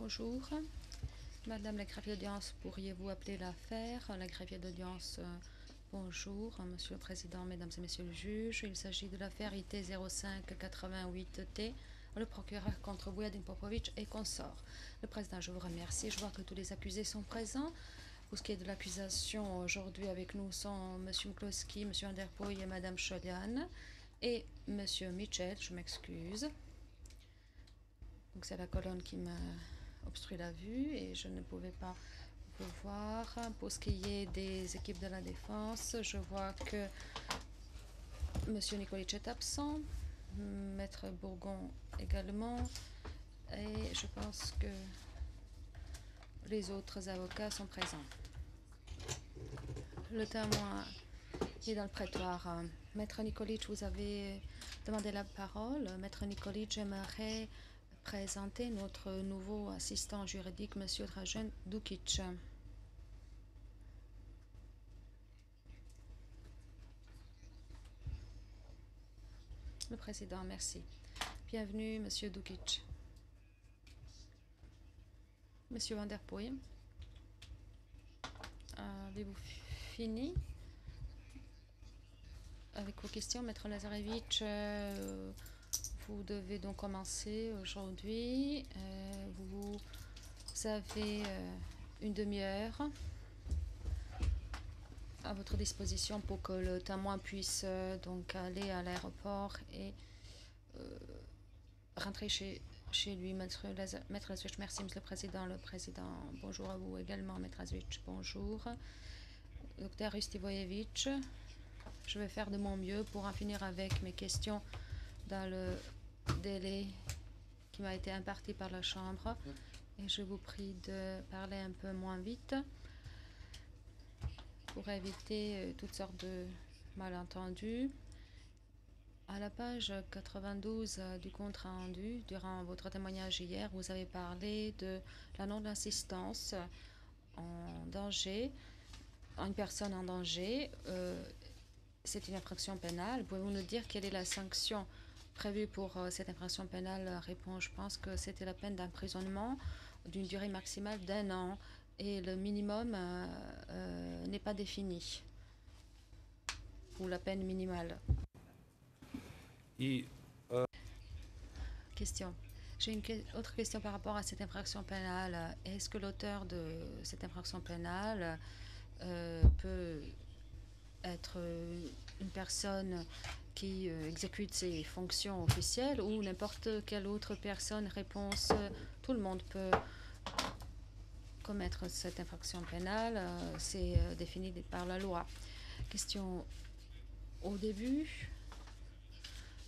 Bonjour. Madame la greffier d'audience, pourriez-vous appeler l'affaire? La greffier d'audience, bonjour. Monsieur le Président, Mesdames et Messieurs les juges, il s'agit de l'affaire IT 0588T, le procureur contre Vujadin Popovic et consort. Le Président, je vous remercie. Je vois que tous les accusés sont présents. Pour ce qui est de l'accusation, aujourd'hui avec nous sont M. Mklowski, M. Anderpoy et Mme Cholian et M. Mitchell, je m'excuse. Donc c'est la colonne qui m'a obstrué la vue et je ne pouvais pas vous voir. Pour ce qui est des équipes de la défense, je vois que M. Nikolic est absent, Maître Bourgon également, et je pense que les autres avocats sont présents. Le témoin est dans le prétoire. Maître Nikolic, vous avez demandé la parole. Maître Nikolic, j'aimerais présenter notre nouveau assistant juridique, M. Dražen Dukic. Le Président, merci. Bienvenue, M. Dukic. M. Van der Poel, avez-vous fini avec vos questions? Maître Lazarevitch, vous devez donc commencer aujourd'hui. Vous avez une demi-heure à votre disposition pour que le témoin puisse donc aller à l'aéroport et rentrer chez lui. Maître Lazarevitch, merci, Monsieur le Président. Le Président, bonjour à vous également, Maître Lazarevitch, bonjour. Docteur Ristivoyevitch, je vais faire de mon mieux pour en finir avec mes questions dans le délai qui m'a été imparti par la Chambre. Et je vous prie de parler un peu moins vite pour éviter toutes sortes de malentendus. À la page 92 du compte rendu, durant votre témoignage hier, vous avez parlé de la non-assistance en danger, une personne en danger. C'est une infraction pénale. Pouvez-vous nous dire quelle est la sanction prévue pour cette infraction pénale? Réponse, je pense que c'était la peine d'emprisonnement d'une durée maximale d'1 an et le minimum n'est pas défini, ou la peine minimale. Question. J'ai une autre question par rapport à cette infraction pénale. Est-ce que l'auteur de cette infraction pénale peut être une personne qui exécute ses fonctions officielles ou n'importe quelle autre personne? Réponse, tout le monde peut commettre cette infraction pénale, c'est défini par la loi. Question. Au début,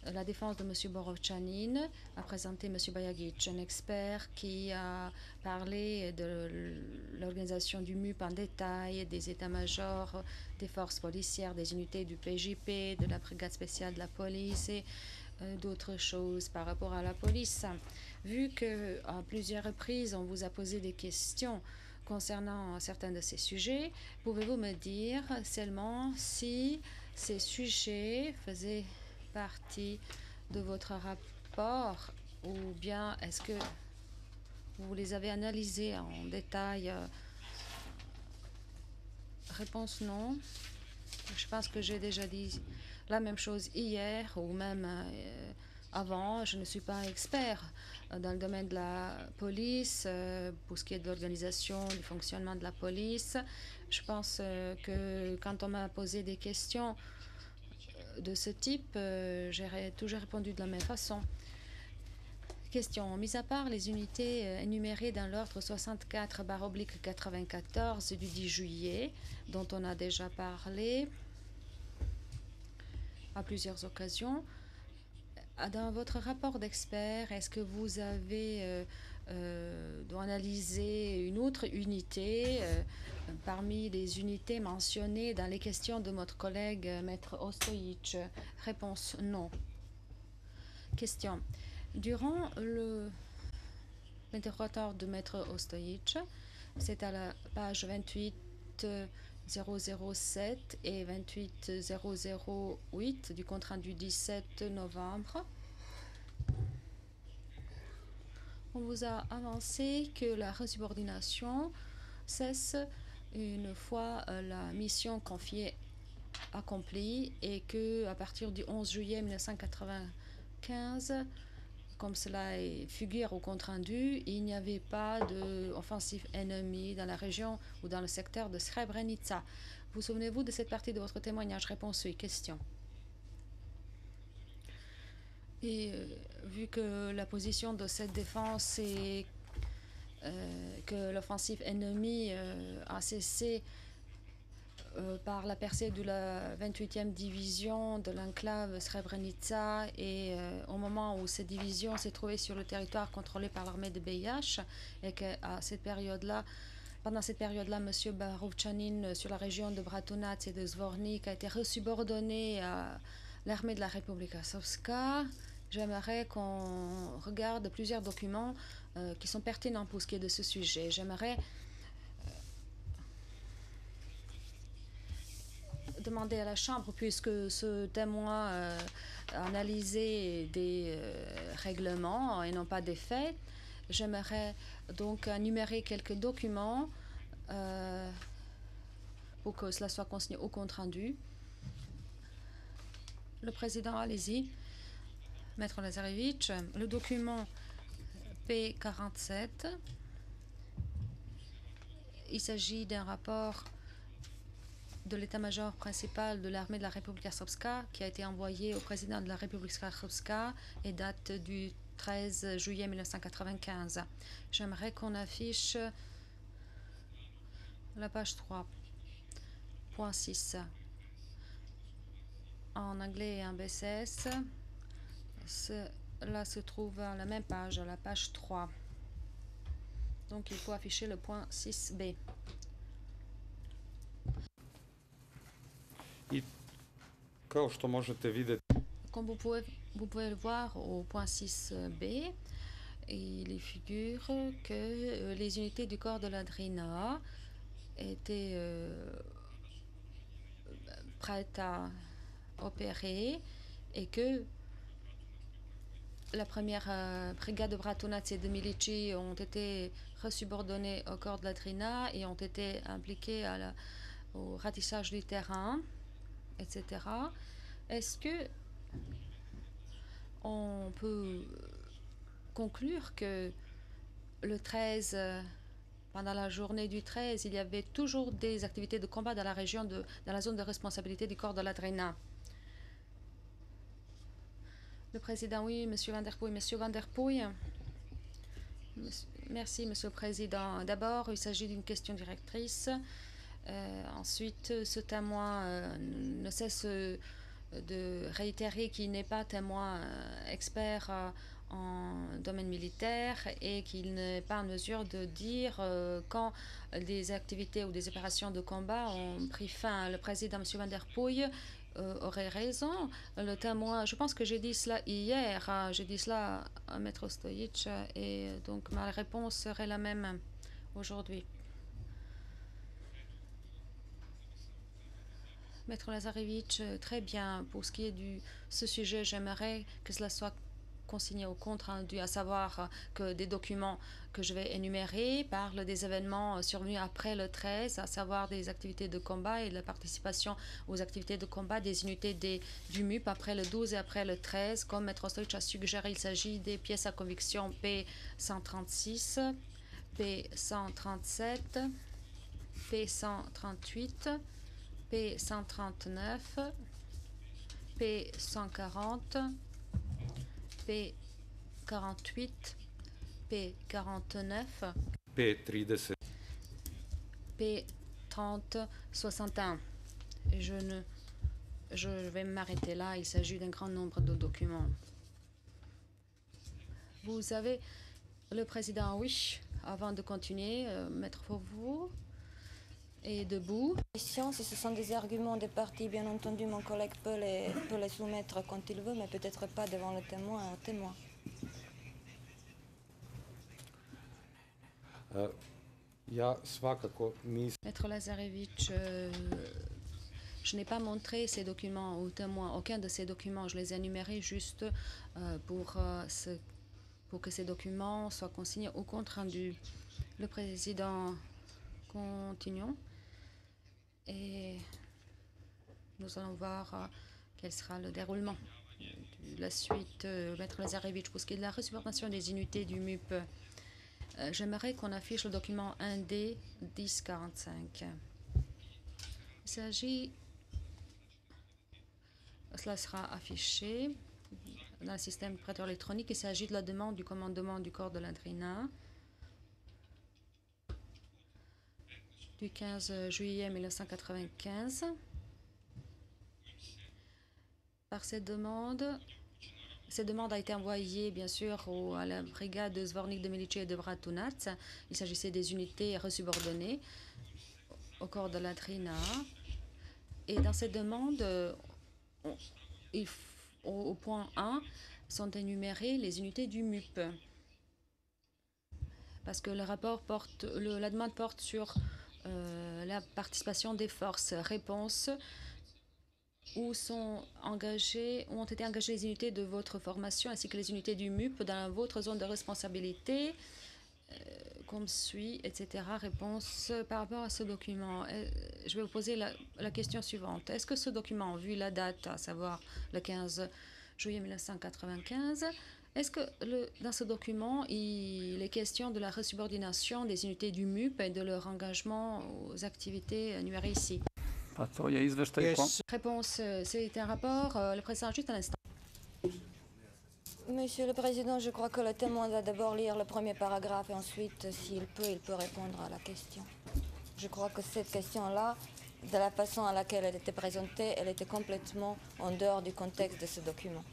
la défense de M. Borovchanin a présenté M. Bayagic, un expert qui a parlé de l'organisation du MUP en détail, des états-majors, des forces policières, des unités du PJP, de la brigade spéciale de la police et d'autres choses par rapport à la police. Vu qu'à plusieurs reprises, on vous a posé des questions concernant certains de ces sujets, pouvez-vous me dire seulement si ces sujets faisaient partie de votre rapport ou bien est-ce que vous les avez analysés en détail? Réponse non. Je pense que j'ai déjà dit la même chose hier ou même avant. Je ne suis pas expert dans le domaine de la police, pour ce qui est de l'organisation, du fonctionnement de la police. Je pense que quand on m'a posé des questions de ce type, j'ai toujours répondu de la même façon. Question. Mis à part les unités énumérées dans l'ordre 64/94 du 10 juillet, dont on a déjà parlé à plusieurs occasions, dans votre rapport d'expert, est-ce que vous avez analysé une autre unité parmi les unités mentionnées dans les questions de notre collègue Maître Ostojic? Réponse non. Question. Durant l'interrogatoire de Maître Ostojic, c'est à la page 28007 et 28008 du compte rendu 17 novembre. On vous a avancé que la resubordination cesse une fois la mission confiée accomplie et que à partir du 11 juillet 1995, comme cela figure au compte rendu, il n'y avait pas d'offensive ennemie dans la région ou dans le secteur de Srebrenica. Vous souvenez-vous de cette partie de votre témoignage? Réponse oui. Question. Et vu que la position de cette défense est que l'offensive ennemie a cessé par la percée de la 28e division de l'enclave Srebrenica et au moment où cette division s'est trouvée sur le territoire contrôlé par l'armée de BIH et qu'à cette période-là, pendant cette période-là, M. Barovchanin sur la région de Bratunac et de Zvornik a été resubordonné à l'armée de la République Srpska. J'aimerais qu'on regarde plusieurs documents qui sont pertinents pour ce qui est de ce sujet. J'aimerais demander à la Chambre, puisque ce témoin analysait des règlements et non pas des faits, j'aimerais donc énumérer quelques documents pour que cela soit consigné au compte rendu. Le président, allez-y. Maître Lazarevitch, le document P47, il s'agit d'un rapport de l'état-major principal de l'armée de la République Srpska qui a été envoyé au président de la République Srpska et date du 13 juillet 1995. J'aimerais qu'on affiche la page 3.6 en anglais et en BCS. Cela se trouve à la même page, à la page 3. Donc il faut afficher le point 6b. Comme vous pouvez le voir au point 6b, il figure que les unités du corps de la Drina étaient prêtes à opérer et que la première brigade de Bratunac et de Milici ont été resubordonnées au corps de la Drina et ont été impliquées au ratissage du terrain, etc. Est-ce que on peut conclure que le 13, pendant la journée du 13, il y avait toujours des activités de combat dans la région, dans la zone de responsabilité du corps de la Drina? Le président, oui, Monsieur Van der Poel. Monsieur Van der Poel. Merci, Monsieur le Président. D'abord, il s'agit d'une question directrice. Ensuite, ce témoin ne cesse de réitérer qu'il n'est pas témoin expert en domaine militaire et qu'il n'est pas en mesure de dire quand des activités ou des opérations de combat ont pris fin. Le président, M. Van der Poel, aurait raison. Le témoin, je pense que j'ai dit cela hier, j'ai dit cela à Maître Stojic et donc ma réponse serait la même aujourd'hui. Maître Lazarevitch, très bien. Pour ce qui est de ce sujet, j'aimerais que cela soit consigné au compte rendu, à savoir que des documents que je vais énumérer parlent des événements survenus après le 13, à savoir des activités de combat et de la participation aux activités de combat des unités du MUP après le 12 et après le 13. Comme Maître Stojic a suggéré, il s'agit des pièces à conviction P136, P137, P138, P139, P140, P48, P49, P30, P30, 61. Je vais m'arrêter là, il s'agit d'un grand nombre de documents. Vous avez le président, oui, avant de continuer, mettre pour vous et debout. Si ce sont des arguments des parties, bien entendu, mon collègue peut les soumettre quand il veut, mais peut-être pas devant le témoin. Maître Lazarevitch, je n'ai pas montré ces documents aux témoins, aucun de ces documents. Je les ai énumérés juste pour pour que ces documents soient consignés au compte rendu. Le président, continuons. Et nous allons voir quel sera le déroulement. La suite, Maître Lazarevitch, pour ce qui est de la resubordination des unités du MUP, j'aimerais qu'on affiche le document 1D 1045. Il s'agit, cela sera affiché dans le système prêteur électronique. Il s'agit de la demande du commandement du corps de l'Adrina du 15 juillet 1995. Par cette demande a été envoyée bien sûr à la brigade de Zvornik de Milice et de Bratunac. Il s'agissait des unités resubordonnées au corps de l'Adrina. Et dans cette demande, au point 1, sont énumérées les unités du MUP. Parce que le rapport porte, la demande porte sur la participation des forces. Réponse: où ont été engagées les unités de votre formation ainsi que les unités du MUP dans votre zone de responsabilité, comme suit, etc. Réponse: par rapport à ce document, je vais vous poser la question suivante. Est-ce que ce document, vu la date, à savoir le 15 juillet 1995, est-ce que dans ce document, il est question de la resubordination des unités du MUP et de leur engagement aux activités énumérées ici? Réponse: c'est un rapport. Le président, juste un instant. Monsieur le Président, je crois que le témoin va d'abord lire le premier paragraphe et ensuite, s'il peut, il peut répondre à la question. Je crois que cette question-là, de la façon à laquelle elle était présentée, elle était complètement en dehors du contexte de ce document.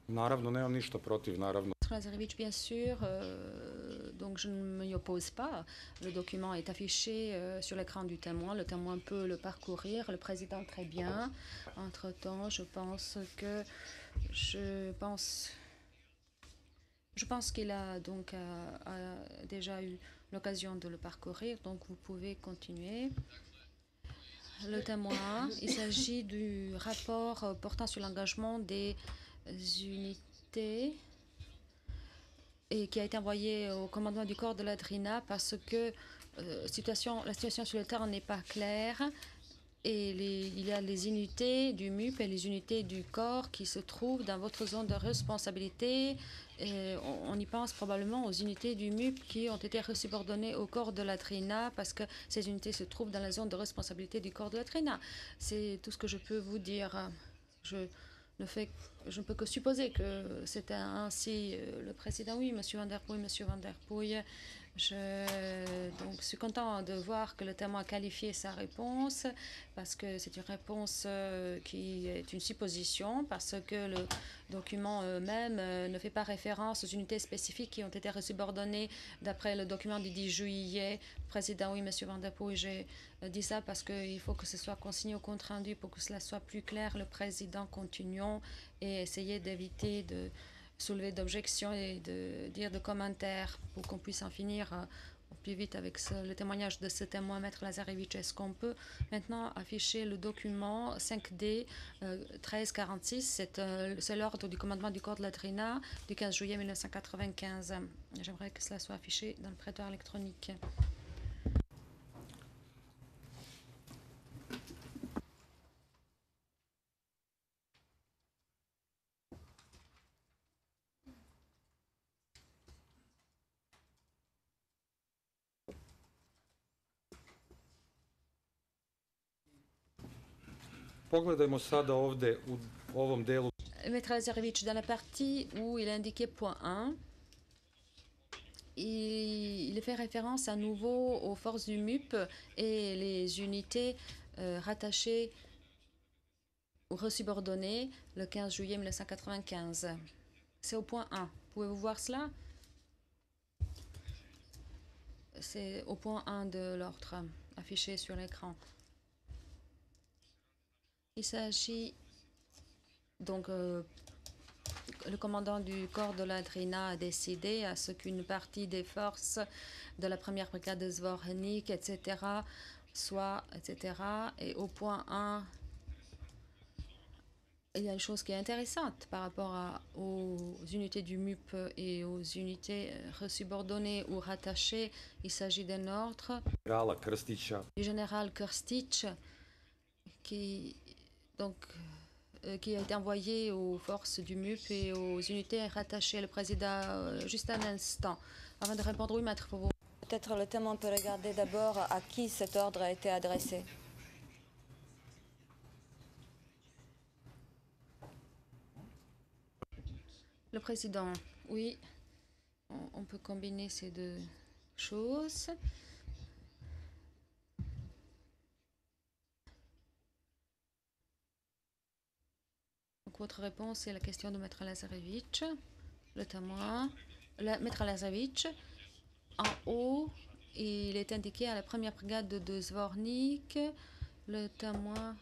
Naravno, nemam ništa protiv, naravno. Lazarevitch, bien sûr, donc je ne m'y oppose pas. Le document est affiché sur l'écran du témoin. Le témoin peut le parcourir. Le président, très bien. Entre-temps, je pense qu'il a donc déjà eu l'occasion de le parcourir. Donc vous pouvez continuer. Le témoin, il s'agit du rapport portant sur l'engagement des unités et qui a été envoyé au commandement du corps de l'Adrina parce que la situation sur le terrain n'est pas claire et il y a les unités du MUP et les unités du corps qui se trouvent dans votre zone de responsabilité. Et on y pense probablement aux unités du MUP qui ont été resubordonnées au corps de l'Adrina parce que ces unités se trouvent dans la zone de responsabilité du corps de l'Adrina. C'est tout ce que je peux vous dire. Je ne peux que supposer que c'était ainsi. Le président, oui, monsieur Van der Poel, je suis content de voir que le témoin a qualifié sa réponse parce que c'est une réponse qui est une supposition parce que le document même ne fait pas référence aux unités spécifiques qui ont été resubordonnées d'après le document du 10 juillet. Président, oui, monsieur Van der Poel, j'ai dit ça parce qu'il faut que ce soit consigné au compte rendu pour que cela soit plus clair. Le président, continuons et essayez d'éviter de soulever d'objections et de dire de commentaires pour qu'on puisse en finir au plus vite avec le témoignage de ce témoin, Maître Lazarevitch. Est-ce qu'on peut maintenant afficher le document 5D 1346? C'est l'ordre du commandement du corps de l'Adrina du 15 juillet 1995. J'aimerais que cela soit affiché dans le prêteur électronique. Pogledajmo sada ovde u ovom delu. Maître Lazarevitch, dans la partie où il a indiqué point 1, il fait référence à nouveau aux forces du MUP et les unités rattachées ou resubordonnées le 15 juillet 1995. C'est au point 1. Pouvez-vous voir cela? C'est au point 1 de l'ordre affiché sur l'écran. Il s'agit donc le commandant du corps de l'Adrina a décidé à ce qu'une partie des forces de la première brigade de Zvornik, etc., soit, etc. Et au point 1, il y a une chose qui est intéressante par rapport aux unités du MUP et aux unités subordonnées ou rattachées. Il s'agit d'un ordre generala Krstića du général Krstić qui, donc, qui a été envoyé aux forces du MUP et aux unités rattachées. Le président, juste un instant, avant de répondre, oui, maître, pour vous. Peut-être le témoin peut regarder d'abord à qui cet ordre a été adressé. Le président, oui, on peut combiner ces deux choses. Donc, votre réponse est la question de Maître Lazarevitch, le témoin. Maître Lazarevitch, en haut, il est indiqué à la première brigade de Zvornik. Le témoin,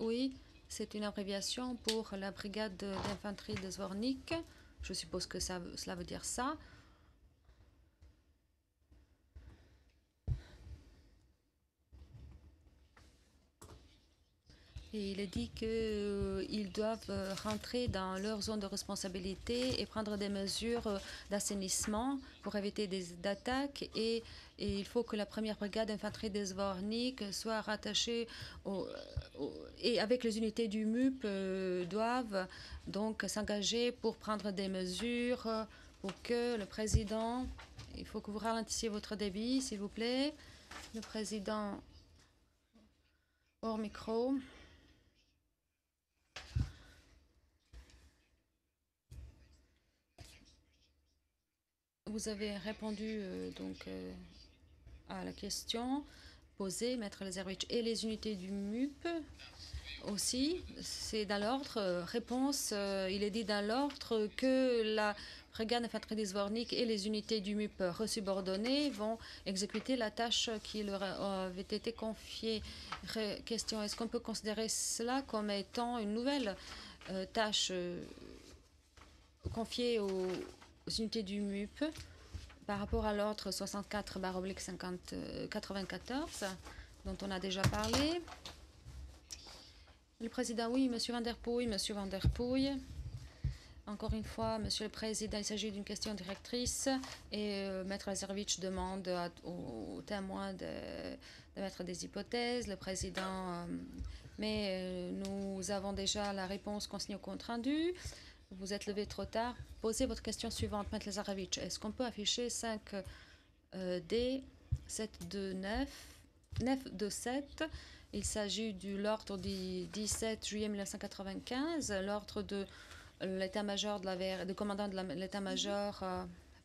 oui, c'est une abréviation pour la brigade d'infanterie de Zvornik. Je suppose que cela veut dire ça. Et il est dit qu'ils doivent rentrer dans leur zone de responsabilité et prendre des mesures d'assainissement pour éviter des attaques. Et il faut que la première brigade d'infanterie des Zvornik soit rattachée et avec les unités du MUP doivent donc s'engager pour prendre des mesures pour que le président... Il faut que vous ralentissiez votre débit, s'il vous plaît. Le président hors micro. Vous avez répondu à la question posée, Maître Lazarevitch, et les unités du MUP aussi. C'est dans l'ordre. Réponse, il est dit dans l'ordre que la brigade d'infanterie des Zvornik et les unités du MUP resubordonnées vont exécuter la tâche qui leur avait été confiée. Question, est-ce qu'on peut considérer cela comme étant une nouvelle tâche confiée aux unités du MUP par rapport à l'ordre 64/94 dont on a déjà parlé. Le président, oui, monsieur Van der Poel, monsieur Van der Poel. Encore une fois, monsieur le président, il s'agit d'une question directrice et maître Lazarevitch demande aux témoins de mettre des hypothèses. Le président, mais nous avons déjà la réponse consignée au compte rendu. Vous êtes levé trop tard. Posez votre question suivante, Maître Lazarevitch. Est-ce qu'on peut afficher 5D 729 927? Il s'agit de l'ordre du 17 juillet 1995, l'ordre de l'état-major de la VR, de commandant de l'état-major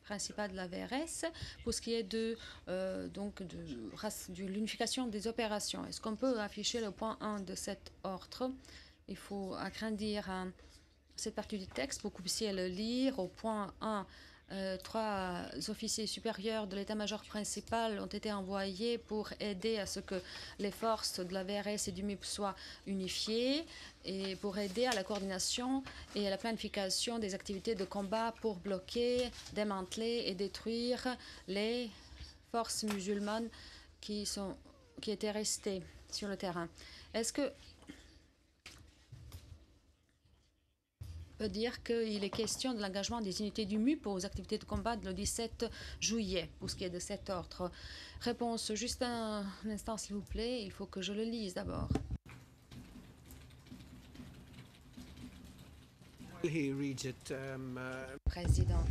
principal de la VRS, pour ce qui est de l'unification des opérations. Est-ce qu'on peut afficher le point 1 de cet ordre? Il faut agrandir cette partie du texte pour que vous puissiez le lire. Au point 1, 3 officiers supérieurs de l'état-major principal ont été envoyés pour aider à ce que les forces de la VRS et du MUP soient unifiées et pour aider à la coordination et à la planification des activités de combat pour bloquer, démanteler et détruire les forces musulmanes qui étaient restées sur le terrain. Est-ce que peut dire qu'il est question de l'engagement des unités du MUP aux activités de combat le 17 juillet, pour ce qui est de cet ordre? Réponse, juste un instant s'il vous plaît, il faut que je le lise d'abord. Président.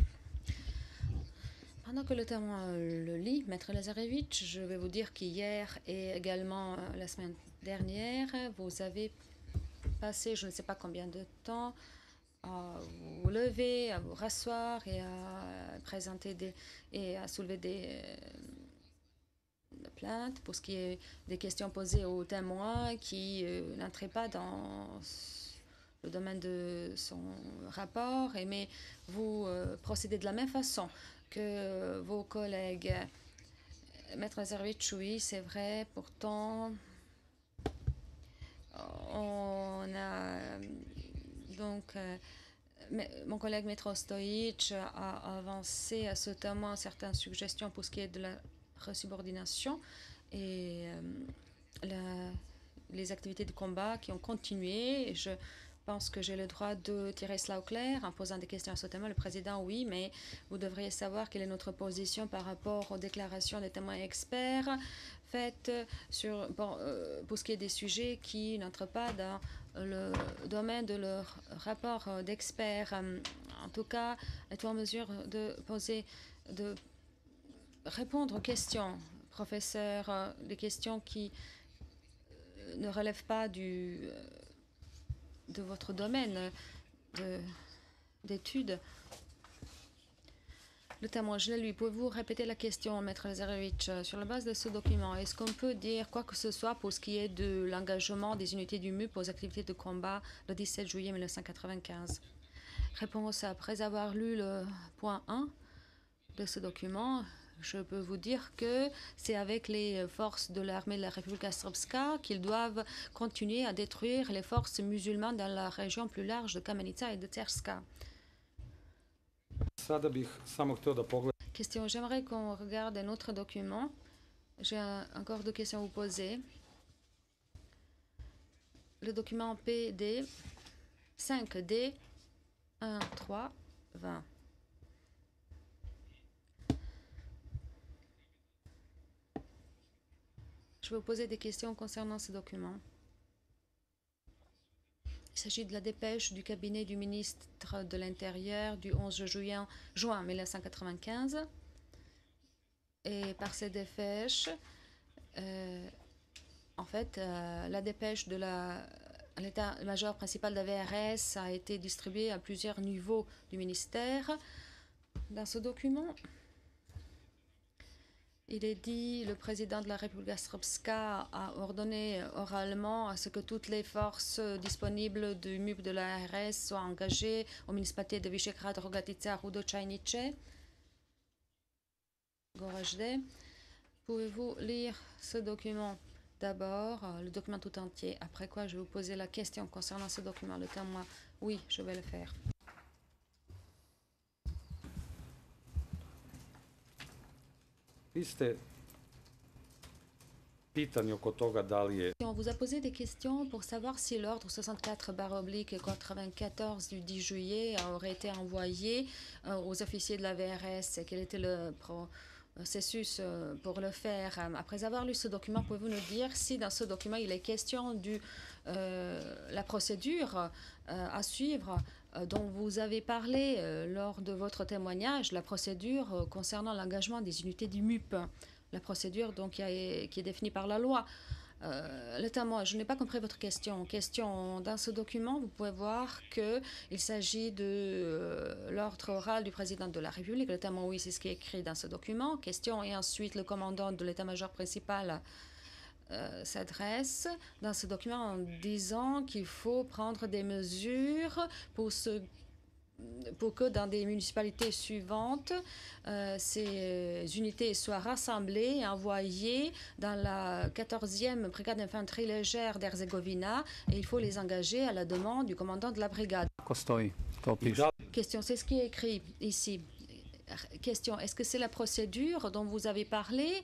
Pendant que le témoin le lit, Maître Lazarevitch, je vais vous dire qu'hier et également la semaine dernière, vous avez passé je ne sais pas combien de temps à vous lever, à vous rasseoir et à présenter et à soulever des plaintes pour ce qui est des questions posées aux témoins qui n'entraient pas dans le domaine de son rapport, mais vous procédez de la même façon que vos collègues. Maître Lazarevitch, oui, c'est vrai, pourtant on a donc mon collègue Maître Stojic a avancé à ce témoin certaines suggestions pour ce qui est de la resubordination et les activités de combat qui ont continué. Je pense que j'ai le droit de tirer cela au clair en posant des questions à ce thème. Le président, oui, mais vous devriez savoir quelle est notre position par rapport aux déclarations des témoins experts faites pour ce qui est des sujets qui n'entrent pas dans le domaine de leur rapport d'experts. En tout cas, êtes-vous en mesure de répondre aux questions, professeur, les questions qui ne relèvent pas de votre domaine d'études? Le témoin, je l'ai lu. Pouvez-vous répéter la question, Maître Lazarevitch? Sur la base de ce document, est-ce qu'on peut dire quoi que ce soit pour ce qui est de l'engagement des unités du MUP aux activités de combat le 17 juillet 1995? Réponse: après avoir lu le point 1 de ce document, je peux vous dire que c'est avec les forces de l'armée de la République Srpska qu'ils doivent continuer à détruire les forces musulmanes dans la région plus large de Kamenica et de Terska. Sada bih samo hteo da pogledam. Question: j'aimerais qu'on regarde un autre document. J'ai encore deux questions à vous poser. Le document PD 5D 1, 3, 20. Je vais vous poser des questions concernant ce document. Il s'agit de la dépêche du cabinet du ministre de l'Intérieur du 11 juin 1995. Et par cette dépêche, en fait, la dépêche de l'état-major principal de la VRS a été distribuée à plusieurs niveaux du ministère. Dans ce document, il est dit le président de la République Srpska a ordonné oralement à ce que toutes les forces disponibles du MUP de la RS soient engagées aux municipalités de Visegrad, Rogatica, Rudo-Čajniče, Goražde. Pouvez-vous lire ce document d'abord, le document tout entier, après quoi je vais vous poser la question concernant ce document. Le témoin, oui, je vais le faire. Vi ste pitani oko toga da li je... On vous a posé des questions pour savoir si l'ordre 64/94 du 10 juillet aurait été envoyé aux officiers de la VRS et quel était le processus pour le faire. Après avoir lu ce document, pouvez-vous nous dire si dans ce document il est question de la procédure à suivre dont vous avez parlé lors de votre témoignage, la procédure concernant l'engagement des unités du MUP, la procédure donc, qui est définie par la loi. Le témoin, je n'ai pas compris votre question. Dans ce document, vous pouvez voir qu'il s'agit de l'ordre oral du président de la République. Le témoin, oui, c'est ce qui est écrit dans ce document. Question, et ensuite le commandant de l'état-major principal s'adresse dans ce document en disant qu'il faut prendre des mesures pour que dans des municipalités suivantes, ces unités soient rassemblées et envoyées dans la 14e brigade d'infanterie légère d'Herzégovina et il faut les engager à la demande du commandant de la brigade. Question, c'est ce qui est écrit ici. Question, est-ce que c'est la procédure dont vous avez parlé,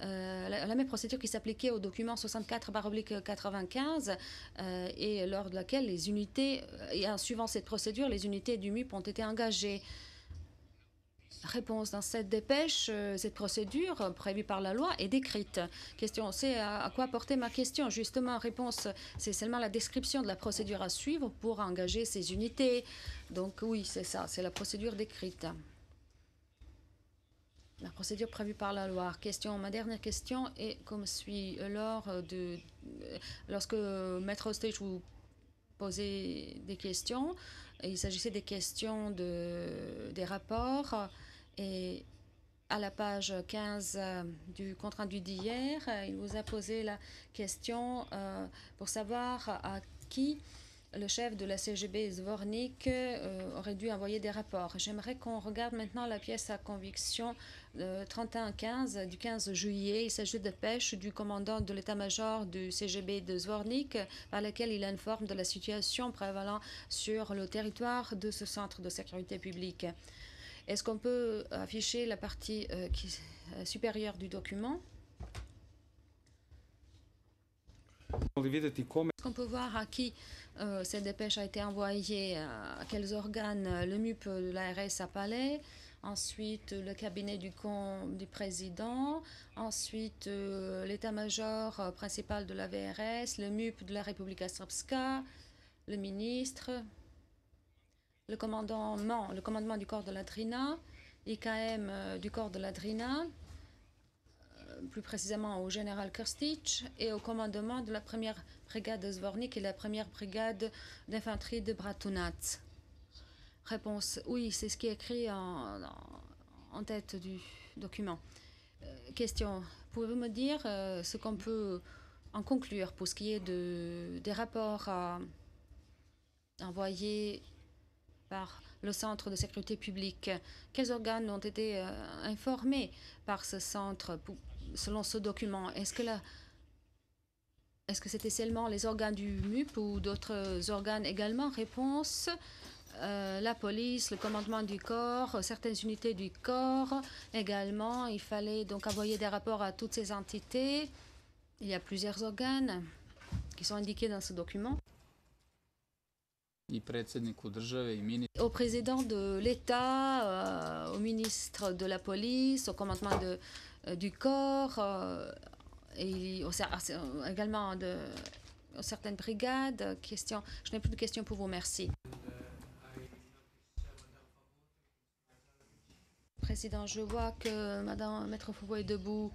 la même procédure qui s'appliquait au document 64/95 et lors de laquelle les unités, et en suivant cette procédure, les unités du MUP ont été engagées? Réponse, dans cette dépêche, cette procédure prévue par la loi est décrite. Question, c'est à quoi portait ma question? Justement, réponse, c'est seulement la description de la procédure à suivre pour engager ces unités. Donc oui, c'est ça, c'est la procédure décrite. La procédure prévue par la loi. Question, ma dernière question est comme suit. Lorsque Maître Stage vous posait des questions, il s'agissait des questions des rapports et à la page 15 du compte-rendu d'hier, il vous a posé la question pour savoir à qui le chef de la CGB Zvornik aurait dû envoyer des rapports. J'aimerais qu'on regarde maintenant la pièce à conviction 31-15 du 15 juillet. Il s'agit de pêche du commandant de l'état-major du CGB de Zvornik par laquelle il informe de la situation prévalant sur le territoire de ce centre de sécurité publique. Est-ce qu'on peut afficher la partie supérieure du document? Est-ce qu'on peut voir à qui cette dépêche a été envoyée, à quels organes? Le MUP de l'ARS à Palais, ensuite le cabinet du président, ensuite l'état-major principal de la VRS, le MUP de la Republika Srpska, le ministre, le commandement du corps de la Drina, IKM du corps de la Drina, plus précisément au général Krstić et au commandement de la première brigade de Zvornik et la première brigade d'infanterie de Bratunac. Réponse: oui, c'est ce qui est écrit en tête du document. Question: pouvez-vous me dire ce qu'on peut en conclure pour ce qui est des rapports envoyés par le Centre de sécurité publique? Quels organes ont été informés par ce centre selon ce document? Est-ce que c'était seulement les organes du MUP ou d'autres organes également? Réponse: la police, le commandement du corps, certaines unités du corps également. Il fallait donc envoyer des rapports à toutes ces entités. Il y a plusieurs organes qui sont indiqués dans ce document. Au président de l'État, au ministre de la police, au commandement du corps, et également aux certaines brigades. Je n'ai plus de questions pour vous, merci. Président, je vois que Madame Maître Fouveau est debout.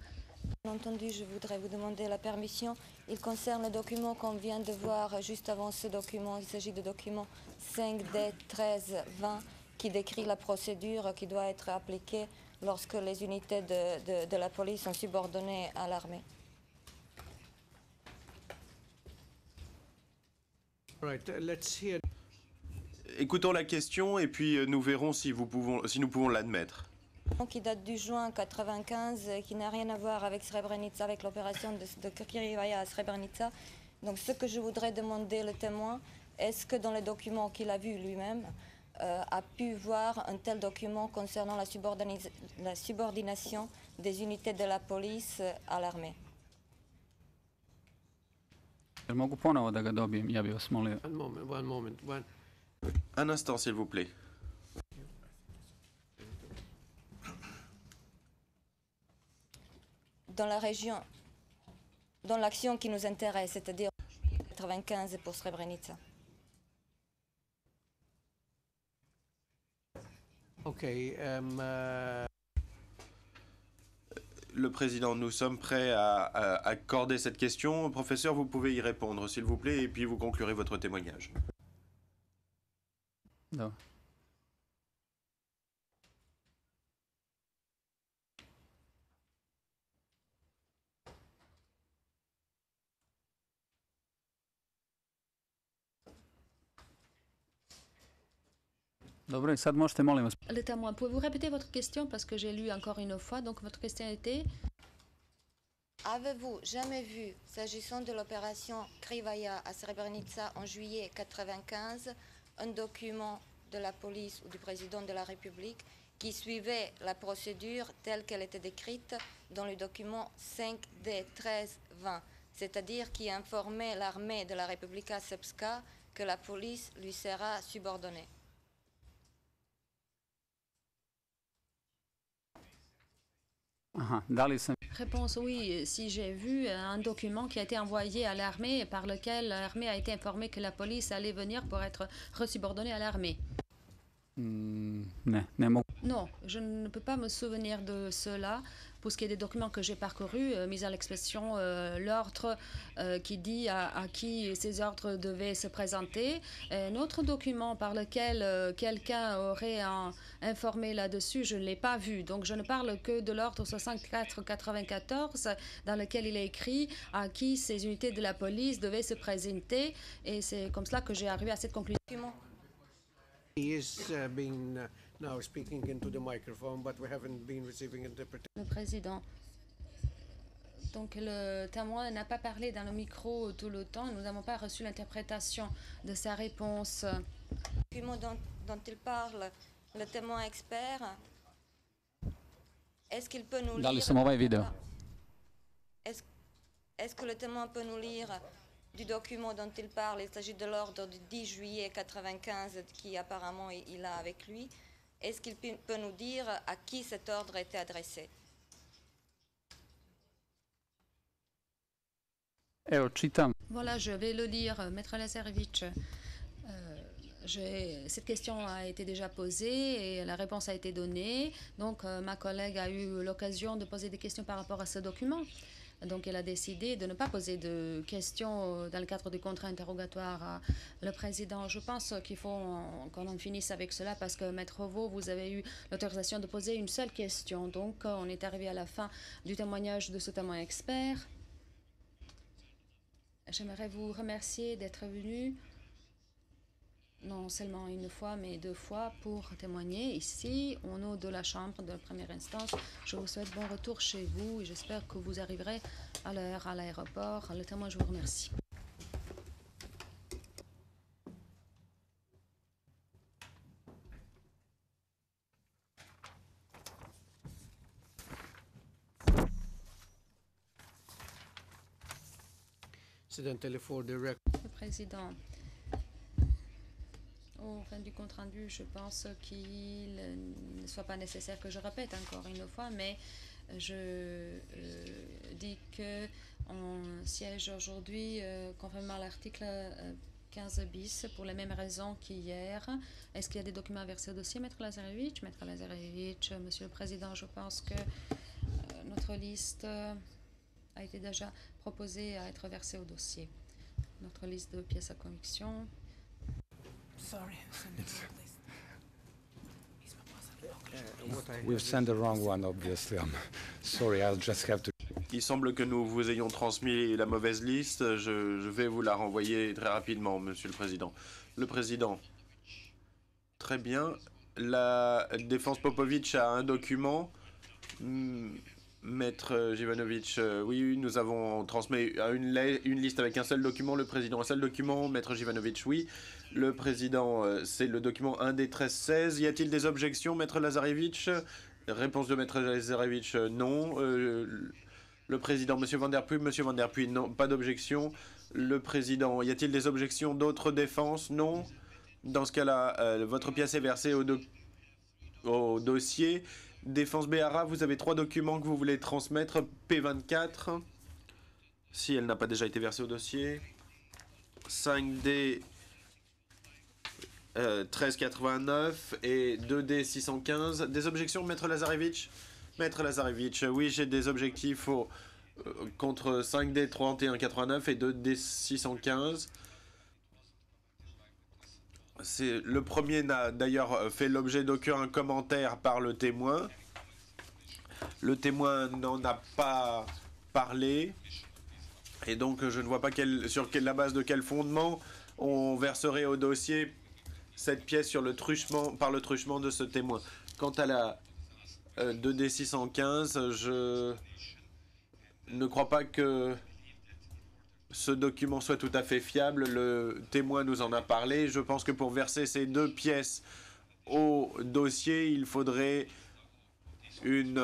Bien entendu, je voudrais vous demander la permission. Il concerne le document qu'on vient de voir juste avant ce document. Il s'agit du document 5D1320 qui décrit la procédure qui doit être appliquée lorsque les unités de la police sont subordonnées à l'armée. Écoutons la question et puis nous verrons si nous pouvons l'admettre. Qui date du juin 95, qui n'a rien à voir avec Srebrenica, avec l'opération de Krivaja à Srebrenica. Donc ce que je voudrais demander le témoin, est-ce que dans les documents qu'il a vus lui-même, a pu voir un tel document concernant la subordination des unités de la police à l'armée? Un instant, s'il vous plaît. Dans la région, dans l'action qui nous intéresse, c'est-à-dire 95 pour Srebrenica. Le président, nous sommes prêts à accorder cette question. Professeur, vous pouvez y répondre, s'il vous plaît, et puis vous conclurez votre témoignage. Non. Le témoin, pouvez-vous répéter votre question parce que j'ai lu encore une fois. Donc votre question était: avez-vous jamais vu, s'agissant de l'opération Krivaja à Srebrenica en juillet 95, un document de la police ou du président de la République qui suivait la procédure telle qu'elle était décrite dans le document 5D1320, c'est-à-dire qui informait l'armée de la Republika Srpska que la police lui sera subordonnée? Réponse: oui, si j'ai vu un document qui a été envoyé à l'armée par lequel l'armée a été informée que la police allait venir pour être resubordonnée à l'armée. Non, je ne peux pas me souvenir de cela. Pour ce qui est des documents que j'ai parcourus, mis à l'expression l'ordre qui dit à qui ces ordres devaient se présenter. Un autre document par lequel quelqu'un aurait informé là-dessus, je ne l'ai pas vu. Donc je ne parle que de l'ordre 64-94 dans lequel il est écrit à qui ces unités de la police devaient se présenter. Et c'est comme cela que j'ai arrivé à cette conclusion. Le président. Donc le témoin n'a pas parlé dans le micro tout le temps. Nous n'avons pas reçu l'interprétation de sa réponse. Le document dont il parle, le témoin expert, est-ce qu'il peut nous lire? Est-ce que le témoin peut nous lire du document dont il parle, il s'agit de l'ordre du 10 juillet 95 qui apparemment il a avec lui. Est-ce qu'il peut nous dire à qui cet ordre était adressé? Voilà, je vais le lire. Maître Lazarevic, cette question a été déjà posée et la réponse a été donnée. Donc, ma collègue a eu l'occasion de poser des questions par rapport à ce document. Donc, elle a décidé de ne pas poser de questions dans le cadre du contrat interrogatoire à le président. Je pense qu'il faut qu'on en finisse avec cela parce que, Maître Vaux, vous avez eu l'autorisation de poser une seule question. Donc, on est arrivé à la fin du témoignage de ce témoin expert. J'aimerais vous remercier d'être venu, non seulement une fois, mais 2 fois pour témoigner ici, au nom de la Chambre de première instance. Je vous souhaite bon retour chez vous et j'espère que vous arriverez à l'heure à l'aéroport. Le témoin, je vous remercie. Le président, au fin du compte rendu, je pense qu'il ne soit pas nécessaire que je répète encore une fois, mais je dis que on siège aujourd'hui conformément à l'article 15 bis pour les mêmes raisons qu'hier. Est-ce qu'il y a des documents versés au dossier, Maître Lazarevic? Maître Lazarevic, Monsieur le Président, je pense que notre liste a été déjà proposée à être versée au dossier. Notre liste de pièces à conviction. We've sent the wrong one, obviously. I'm sorry, I'll just have to... Il semble que nous vous ayons transmis la mauvaise liste. Je vais vous la renvoyer très rapidement, Monsieur le Président. Le Président. Très bien. La défense Popovic a un document. Maître Jivanovic, oui, nous avons transmis une liste avec un seul document. Le Président, un seul document. Maître Jivanovic, oui. Le Président, c'est le document 1 des 13-16. Y a-t-il des objections, Maître Lazarevic? Réponse de Maître Lazarevic, non. Le Président, Monsieur Van Der Puy, non, pas d'objection. Le Président, y a-t-il des objections d'autres défenses? Non. Dans ce cas-là, votre pièce est versée au dossier. Défense Béhara, vous avez 3 documents que vous voulez transmettre. P24, si elle n'a pas déjà été versée au dossier. 5D 1389 et 2D 615. Des objections, Maître Lazarevic? Maître Lazarevic, oui, j'ai des objectifs contre 5D 3189 et 2D 615. Le premier n'a d'ailleurs fait l'objet d'aucun commentaire par le témoin. Le témoin n'en a pas parlé. Et donc je ne vois pas sur la base de quel fondement on verserait au dossier cette pièce par le truchement de ce témoin. Quant à la 2D 615, je ne crois pas que ce document soit tout à fait fiable. Le témoin nous en a parlé. Je pense que pour verser ces 2 pièces au dossier, il faudrait une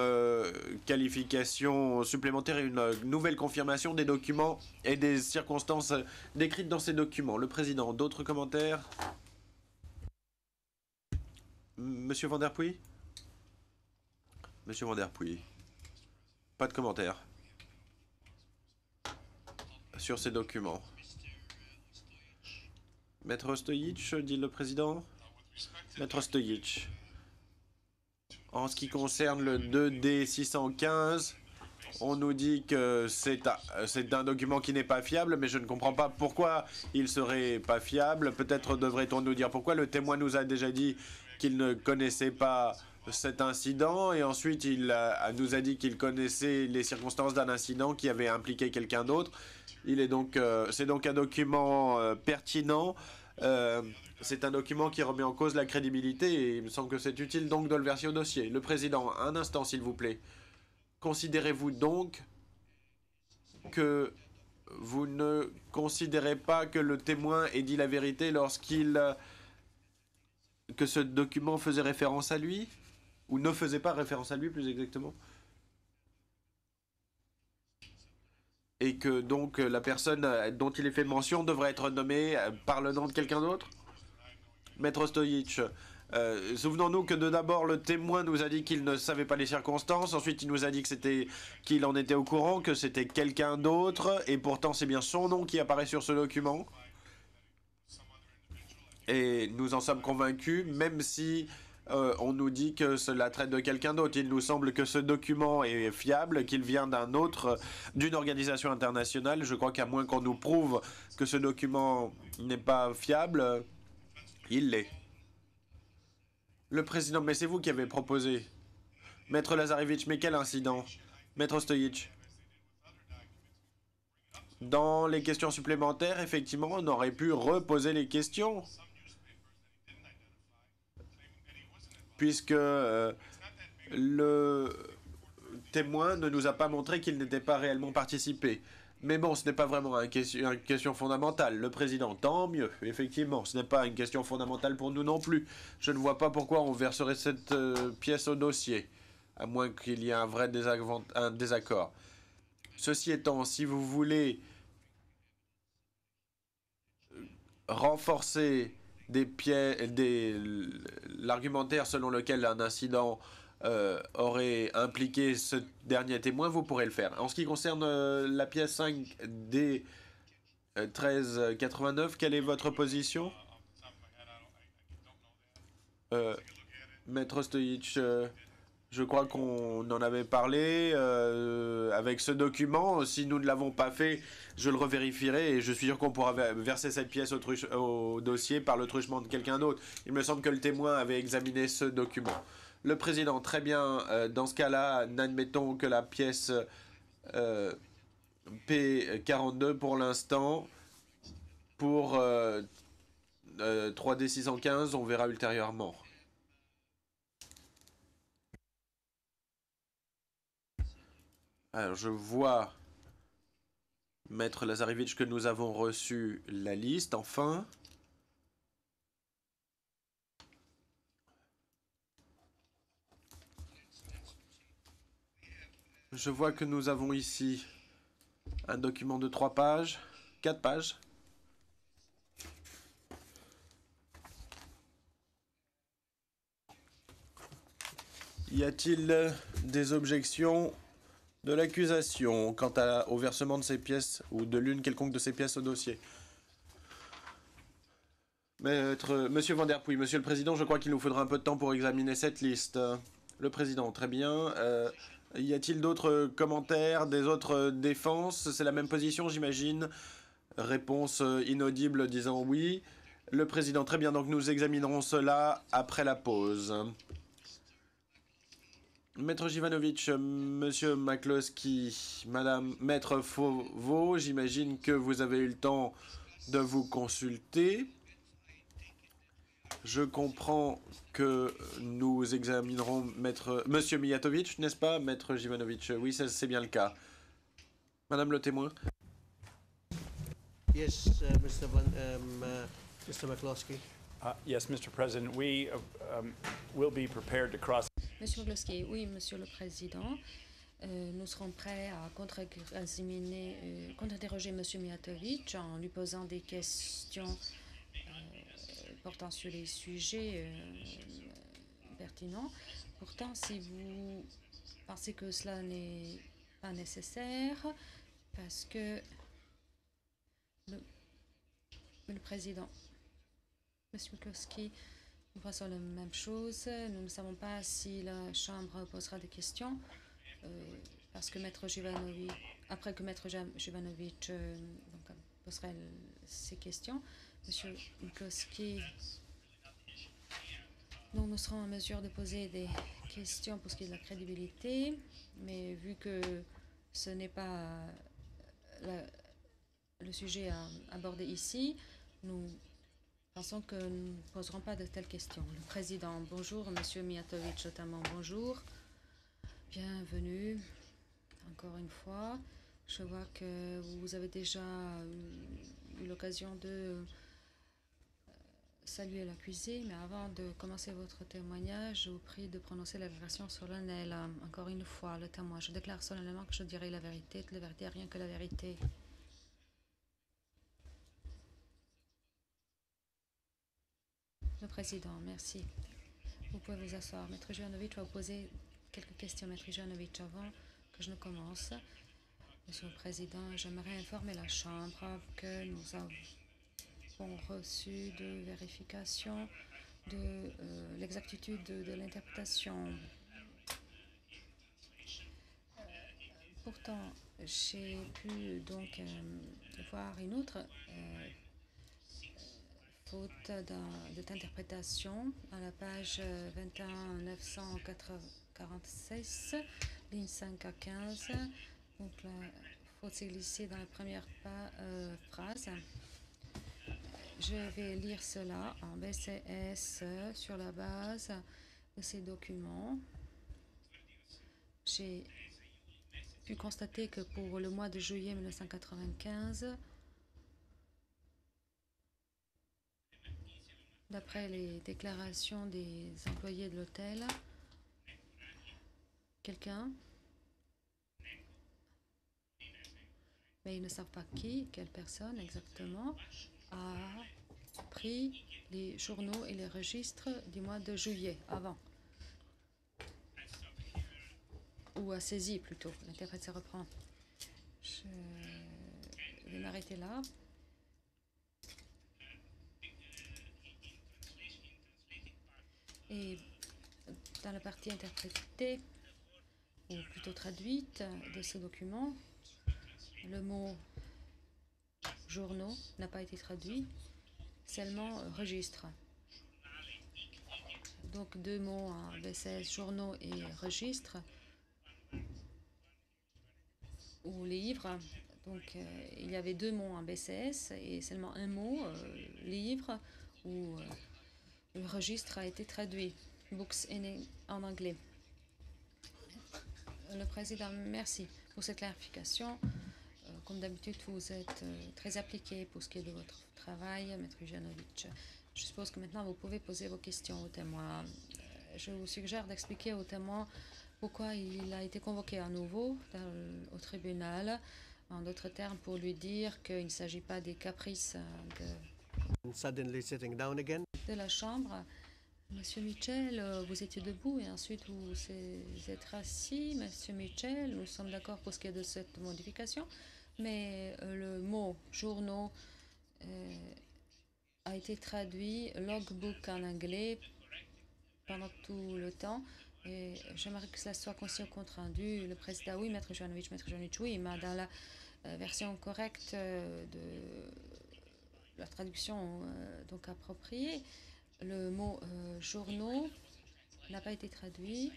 qualification supplémentaire et une nouvelle confirmation des documents et des circonstances décrites dans ces documents. Le Président, d'autres commentaires? Monsieur Van Der Puy? Monsieur Van Der Puy. Pas de commentaires sur ces documents. Maître Stojic, dit le Président. Maître Stojic. En ce qui concerne le 2D 615, on nous dit que c'est un document qui n'est pas fiable, mais je ne comprends pas pourquoi il serait pas fiable. Peut-être devrait-on nous dire pourquoi. Le témoin nous a déjà dit qu'il ne connaissait pas cet incident et ensuite il nous a dit qu'il connaissait les circonstances d'un incident qui avait impliqué quelqu'un d'autre. C'est donc un document pertinent. C'est un document qui remet en cause la crédibilité et il me semble que c'est utile donc de le verser au dossier. Le Président, un instant s'il vous plaît. Considérez-vous donc que vous ne considérez pas que le témoin ait dit la vérité que ce document faisait référence à lui? Ou ne faisait pas référence à lui, plus exactement? et que donc la personne dont il est fait mention devrait être nommée par le nom de quelqu'un d'autre? Maître Stojic, souvenons-nous que d'abord le témoin nous a dit qu'il ne savait pas les circonstances, ensuite il nous a dit que qu'il en était au courant, que c'était quelqu'un d'autre, et pourtant c'est bien son nom qui apparaît sur ce document. Et nous en sommes convaincus, même si on nous dit que cela traite de quelqu'un d'autre. Il nous semble que ce document est fiable, qu'il vient d'une organisation internationale. Je crois qu'à moins qu'on nous prouve que ce document n'est pas fiable, il l'est. Le président, mais c'est vous qui avez proposé. Maître Lazarevitch, mais quel incident? Maître Stojic. Dans les questions supplémentaires, effectivement, on aurait pu reposer les questions. Puisque le témoin ne nous a pas montré qu'il n'était pas réellement participé. Mais bon, ce n'est pas vraiment une question fondamentale. Le président, tant mieux. Effectivement, ce n'est pas une question fondamentale pour nous non plus. Je ne vois pas pourquoi on verserait cette pièce au dossier, à moins qu'il y ait un vrai désaccord. Ceci étant, si vous voulez renforcer l'argumentaire selon lequel un incident aurait impliqué ce dernier témoin, vous pourrez le faire. En ce qui concerne la pièce 5 d 1389, quelle est votre position? Maître Stojic, je crois qu'on en avait parlé avec ce document. Si nous ne l'avons pas fait, je le revérifierai et je suis sûr qu'on pourra verser cette pièce au dossier par le truchement de quelqu'un d'autre. Il me semble que le témoin avait examiné ce document. Le président, très bien. Dans ce cas-là, n'admettons que la pièce P42 pour l'instant. Pour 3D 615, on verra ultérieurement. Alors, je vois, Maître Lazarevitch, que nous avons reçu la liste, enfin. Je vois que nous avons ici un document de 3 pages, 4 pages. Y a-t-il des objections de l'accusation quant au versement de ces pièces ou de l'une quelconque de ces pièces au dossier? Monsieur Van Der Puy, Monsieur le Président, je crois qu'il nous faudra un peu de temps pour examiner cette liste. Le Président, très bien. Y a-t-il d'autres commentaires, des autres défenses? C'est la même position, j'imagine. Réponse inaudible disant oui. Le Président, très bien. Donc nous examinerons cela après la pause. Maître Jivanovic, Monsieur McCloskey, Madame Maître Fauveau, j'imagine que vous avez eu le temps de vous consulter. Je comprends que nous examinerons Monsieur Mijatovic, n'est-ce pas, Maître Jivanovic? Oui, c'est bien le cas. Madame le témoin. Yes, Mr. McCloskey. Yes, Mr. President, we will be prepared to cross. Monsieur McCloskey, oui, Monsieur le Président. Nous serons prêts à contre-interroger Monsieur Mijatovic en lui posant des questions portant sur les sujets pertinents. Pourtant, si vous pensez que cela n'est pas nécessaire, parce que le Président, Monsieur McCloskey, nous pensons la même chose. Nous ne savons pas si la Chambre posera des questions, parce que Maître Jivanovic, après que Maître Jivanovic posera ces questions, Monsieur McCloskey, nous serons en mesure de poser des questions pour ce qui est de la crédibilité, mais vu que ce n'est pas le sujet à aborder ici, nous pensons que nous ne poserons pas de telles questions. Le Président, bonjour. Monsieur Mijatovic, notamment, bonjour. Bienvenue, encore une fois. Je vois que vous avez déjà eu l'occasion de saluer l'accusé, mais avant de commencer votre témoignage, je vous prie de prononcer la déclaration solennelle. Encore une fois, le témoin, je déclare solennellement que je dirai la vérité, toute la vérité et rien que la vérité. Le président, merci. Vous pouvez vous asseoir. Maître Jovanovic va vous poser quelques questions. Maître Jovanovic, avant que je ne commence, Monsieur le Président, j'aimerais informer la Chambre que nous avons reçu de vérification de l'exactitude de l'interprétation. Pourtant, j'ai pu donc voir une autre faute d'interprétation à la page 21 946, ligne 5 à 15. Donc la faute s'est glissée dans la première phrase. Je vais lire cela en BCS sur la base de ces documents. J'ai pu constater que pour le mois de juillet 1995, d'après les déclarations des employés de l'hôtel, quelqu'un, mais ils ne savent pas qui, quelle personne exactement, a pris les journaux et les registres du mois de juillet avant. Ou a saisi plutôt. L'interprète se reprend. Je vais m'arrêter là. Et dans la partie interprétée, ou plutôt traduite de ce document, le mot journaux n'a pas été traduit, seulement registre. Donc deux mots en BCS, journaux et registre, ou livre. Donc il y avait deux mots en BCS et seulement un mot, livre, où le registre a été traduit, books en anglais. Le président, merci pour cette clarification. Comme d'habitude, vous êtes très appliqué pour ce qui est de votre travail, Maître Jovanovic. Je suppose que maintenant, vous pouvez poser vos questions au témoin. Je vous suggère d'expliquer au témoin pourquoi il a été convoqué à nouveau au tribunal, en d'autres termes, pour lui dire qu'il ne s'agit pas des caprices de la Chambre. Monsieur Mitchell, vous étiez debout et ensuite vous êtes assis. Monsieur Mitchell, nous sommes d'accord pour ce qui est de cette modification, mais le mot journaux a été traduit logbook en anglais pendant tout le temps. Et j'aimerais que cela soit consigné au compte rendu. Le président, oui, Maître Jovanovic, oui, mais dans la version correcte de la traduction donc appropriée, le mot journaux n'a pas été traduit,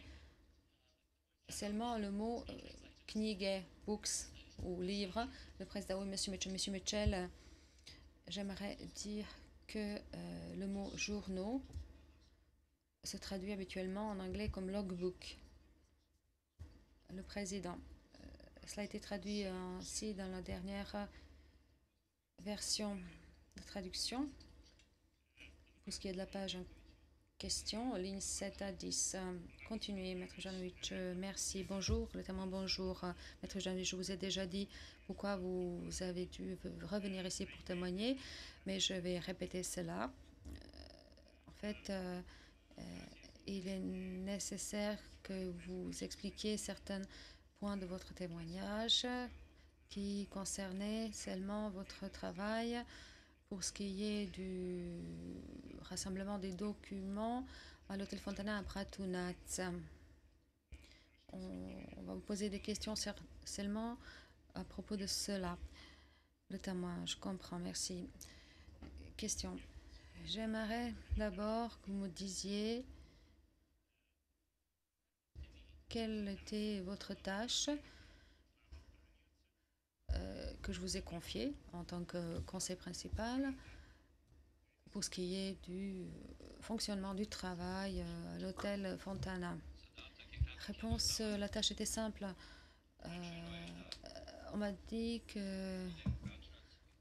seulement le mot knige, books ou livre. Le président, oui, Monsieur Mitchell, j'aimerais dire que le mot journaux se traduit habituellement en anglais comme logbook. Le président, cela a été traduit ainsi dans la dernière version de traduction. Pour ce qui est de la page en question, ligne 7 à 10. Continuez, Maître Jovanovic. Merci. Bonjour, le témoin, bonjour. Maître Jovanovic, je vous ai déjà dit pourquoi vous avez dû revenir ici pour témoigner, mais je vais répéter cela. En fait, il est nécessaire que vous expliquiez certains points de votre témoignage qui concernaient seulement votre travail pour ce qui est du rassemblement des documents à l'hôtel Fontana à Pratunat. On va vous poser des questions seulement à propos de cela. Le témoin, je comprends, merci. Question. J'aimerais d'abord que vous me disiez quelle était votre tâche que je vous ai confiée en tant que conseiller principal pour ce qui est du fonctionnement du travail à l'hôtel Fontana. Réponse, la tâche était simple. On m'a dit que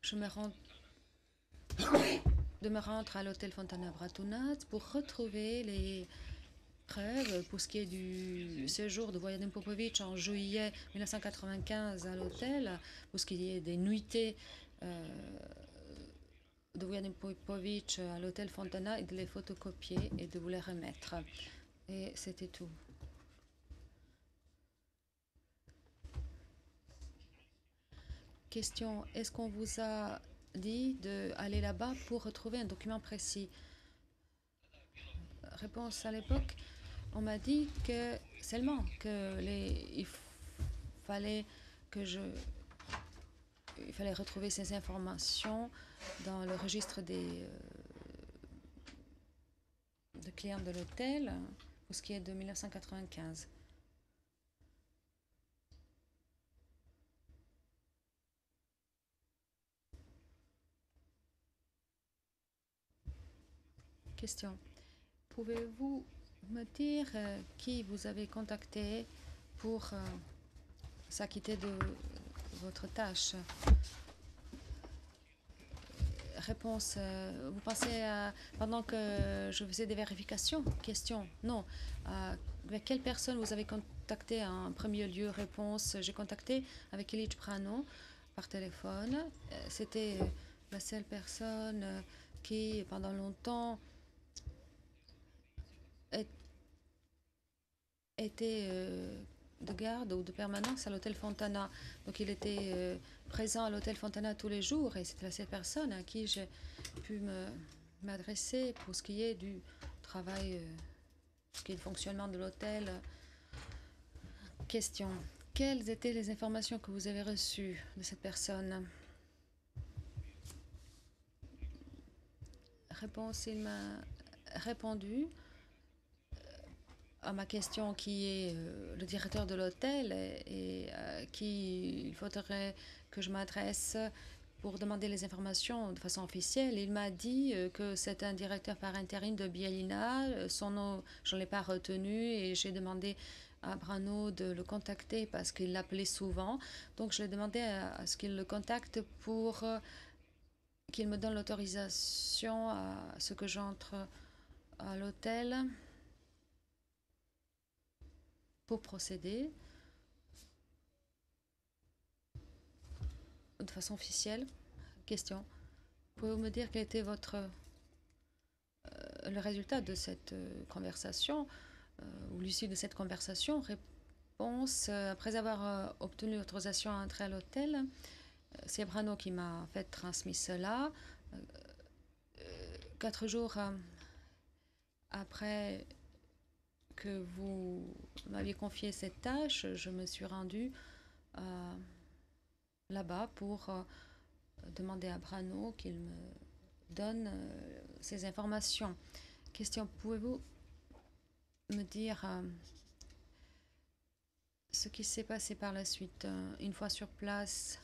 je me rends de me rendre à l'hôtel Fontana Bratunac pour retrouver les preuves pour ce qui est du séjour de Voyadim Popovic en juillet 1995 à l'hôtel, pour ce qui est des nuitées de Voyadim Popovic à l'hôtel Fontana, et de les photocopier et de vous les remettre. Et c'était tout. Question, est-ce qu'on vous a dit d'aller là-bas pour retrouver un document précis? Réponse, à l'époque, on m'a dit que seulement il fallait retrouver ces informations dans le registre des clients de l'hôtel, pour ce qui est de 1995. Question. Pouvez-vous me dire qui vous avez contacté pour s'acquitter de votre tâche? Réponse. Vous pensez pendant que je faisais des vérifications? Question. Non. Avec quelle personne vous avez contacté en premier lieu? Réponse. J'ai contacté avec Illich Brano par téléphone. C'était la seule personne qui, pendant longtemps, était de garde ou de permanence à l'hôtel Fontana. Donc il était présent à l'hôtel Fontana tous les jours, et c'était la seule personne à qui j'ai pu m'adresser pour ce qui est du travail, ce qui est le fonctionnement de l'hôtel. Question. Quelles étaient les informations que vous avez reçues de cette personne? Réponse. Il m'a répondu à ma question, qui est le directeur de l'hôtel et à qui il faudrait que je m'adresse pour demander les informations de façon officielle. Il m'a dit que c'est un directeur par intérim de Bielina. Son nom, je ne l'ai pas retenu, et j'ai demandé à Brano de le contacter parce qu'il l'appelait souvent. Donc je lui ai demandé à ce qu'il le contacte pour qu'il me donne l'autorisation à ce que j'entre à l'hôtel pour procéder de façon officielle. Question. Pouvez-vous me dire quel était le résultat de cette conversation ou l'issue de cette conversation? Réponse. Après avoir obtenu l'autorisation à entrer à l'hôtel, c'est Brano qui m'a fait transmis cela. 4 jours après que vous m'aviez confié cette tâche, je me suis rendue là-bas pour demander à Brano qu'il me donne ces informations. Question. Pouvez-vous me dire ce qui s'est passé par la suite, une fois sur place,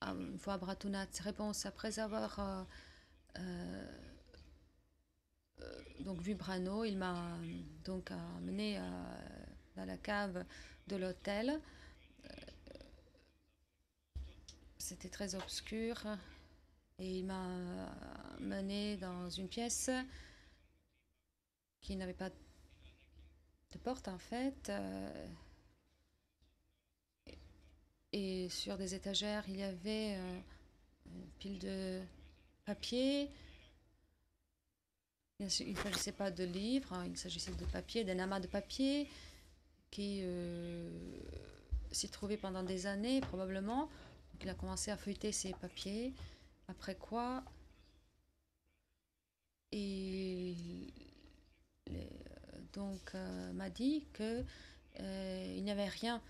une fois à Bratunac? Réponse. Après avoir donc vu Brano, il m'a donc amené dans la cave de l'hôtel. C'était très obscur, et il m'a mené dans une pièce qui n'avait pas de porte en fait, et sur des étagères il y avait une pile de papier. Il ne s'agissait pas de livres, il s'agissait de papier, d'un amas de papier qui s'y trouvait pendant des années probablement. Donc, il a commencé à feuilleter ces papiers, après quoi il m'a dit que il n'y avait rien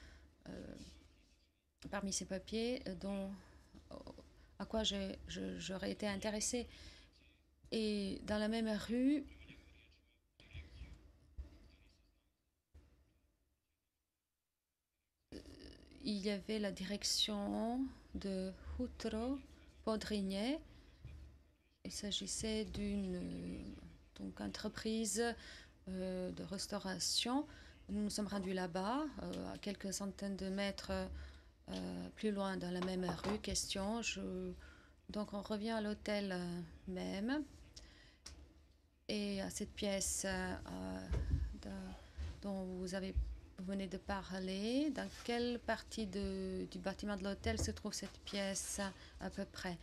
parmi ces papiers à quoi j'aurais été intéressée. Et dans la même rue, il y avait la direction de Hutro Podrigne. Il s'agissait d'une entreprise de restauration. Nous nous sommes rendus là-bas, à quelques centaines de mètres plus loin, dans la même rue. Question. Donc on revient à l'hôtel même et à cette pièce dont vous venez de parler. Dans quelle partie du bâtiment de l'hôtel se trouve cette pièce à peu près?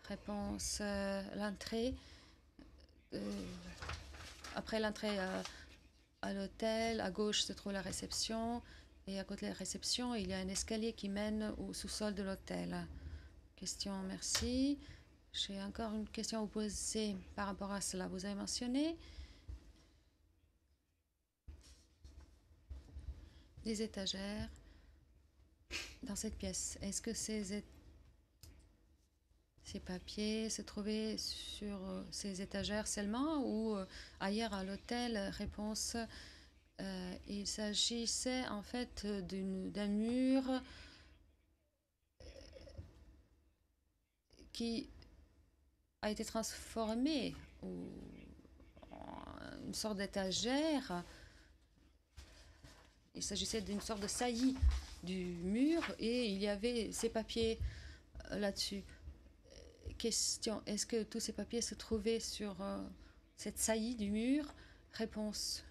Réponse, l'entrée. Après l'entrée à l'hôtel, à gauche se trouve la réception et à côté de la réception, il y a un escalier qui mène au sous-sol de l'hôtel. Question, merci. J'ai encore une question à vous poser par rapport à cela. Vous avez mentionné des étagères dans cette pièce. Est-ce que ces papiers se trouvaient sur ces étagères seulement ou ailleurs à l'hôtel? Réponse, il s'agissait en fait d'un mur qui a été transformé en une sorte d'étagère. Il s'agissait d'une sorte de saillie du mur et il y avait ces papiers là-dessus. Question, est-ce que tous ces papiers se trouvaient sur cette saillie du mur? Réponse,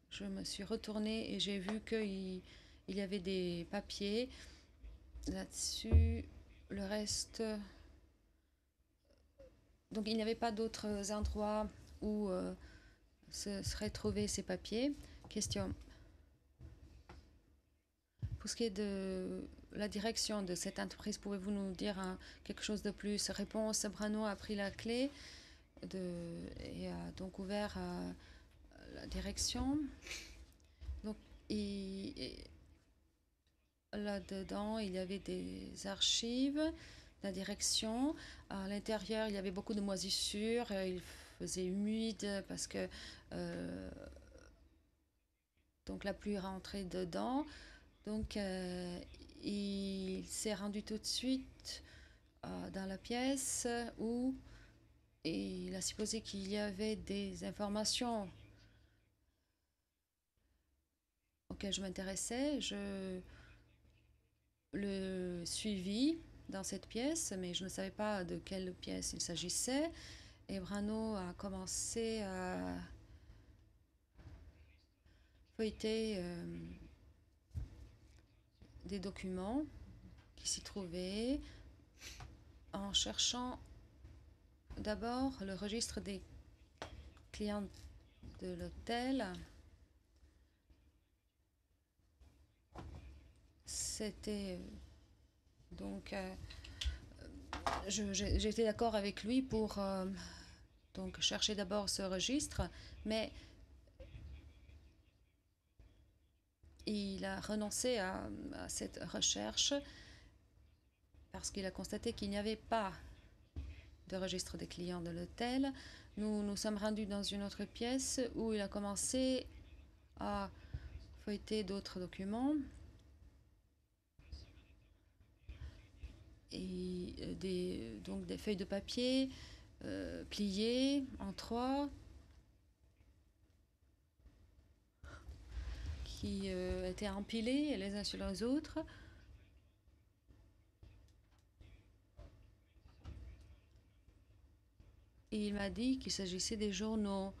je me suis retournée et j'ai vu qu'il y avait des papiers là-dessus. Le reste... Donc il n'y avait pas d'autres endroits où se seraient trouvés ces papiers. Question. Pour ce qui est de la direction de cette entreprise, pouvez-vous nous dire quelque chose de plus? Réponse, Brano a pris la clé et a donc ouvert la direction. Donc là-dedans, il y avait des archives, la direction. À l'intérieur, il y avait beaucoup de moisissures. Il faisait humide parce que donc la pluie rentrait dedans. Donc, il s'est rendu tout de suite dans la pièce où il a supposé qu'il y avait des informations auxquelles je m'intéressais. Je le suivis dans cette pièce, mais je ne savais pas de quelle pièce il s'agissait. Et Brano a commencé à feuilleter des documents qui s'y trouvaient en cherchant d'abord le registre des clients de l'hôtel. C'était donc j'étais d'accord avec lui pour donc chercher d'abord ce registre, mais il a renoncé à cette recherche parce qu'il a constaté qu'il n'y avait pas de registre des clients de l'hôtel. Nous nous sommes rendus dans une autre pièce où il a commencé à feuilleter d'autres documents et donc des feuilles de papier pliées en trois qui étaient empilés les uns sur les autres. Et il m'a dit qu'il s'agissait des journaux.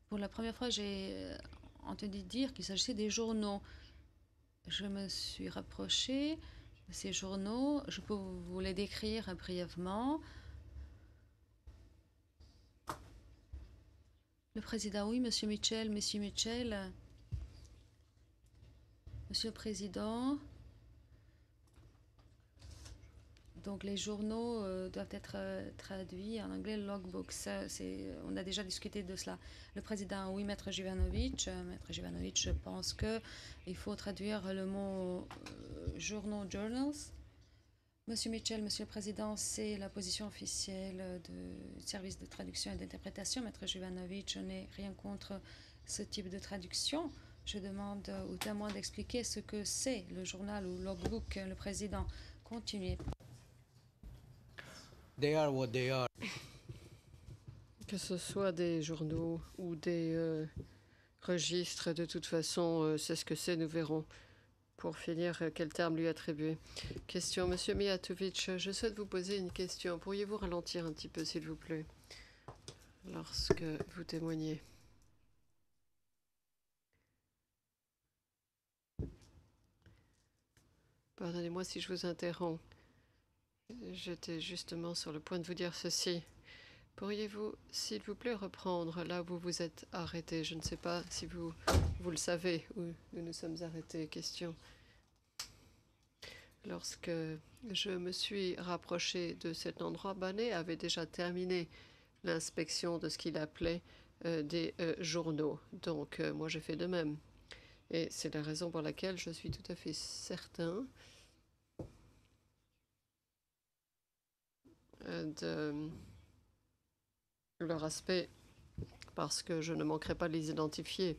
Pour la première fois, j'ai entendu dire qu'il s'agissait des journaux. Je me suis rapprochée de ces journaux. Je peux vous les décrire brièvement. Le président, oui, Monsieur Mitchell, Monsieur Mitchell. Monsieur le Président, donc les journaux doivent être traduits en anglais, logbook. On a déjà discuté de cela. Le Président, oui, Maître Jivanovic. Maître Jivanovic, je pense qu'il faut traduire le mot journaux, journals. Monsieur Mitchell, Monsieur le Président, c'est la position officielle du service de traduction et d'interprétation. Maître Jivanovic, je n'ai rien contre ce type de traduction. Je demande aux témoins d'expliquer ce que c'est le journal ou logbook. Le Président, continuez. They are what they are. Que ce soit des journaux ou des registres, de toute façon, c'est ce que c'est, nous verrons. pour finir, quel terme lui attribuer? Question. Monsieur Mijatovic, je souhaite vous poser une question. Pourriez-vous ralentir un petit peu, s'il vous plaît, lorsque vous témoignez? Pardonnez-moi si je vous interromps. J'étais justement sur le point de vous dire ceci. Pourriez-vous, s'il vous plaît, reprendre là où vous vous êtes arrêté? Je ne sais pas si vous le savez, où nous sommes arrêtés. Question. Lorsque je me suis rapproché de cet endroit, Banet avait déjà terminé l'inspection de ce qu'il appelait des journaux. Donc, moi, j'ai fait de même. Et c'est la raison pour laquelle je suis tout à fait certain de leur aspect, parce que je ne manquerai pas de les identifier.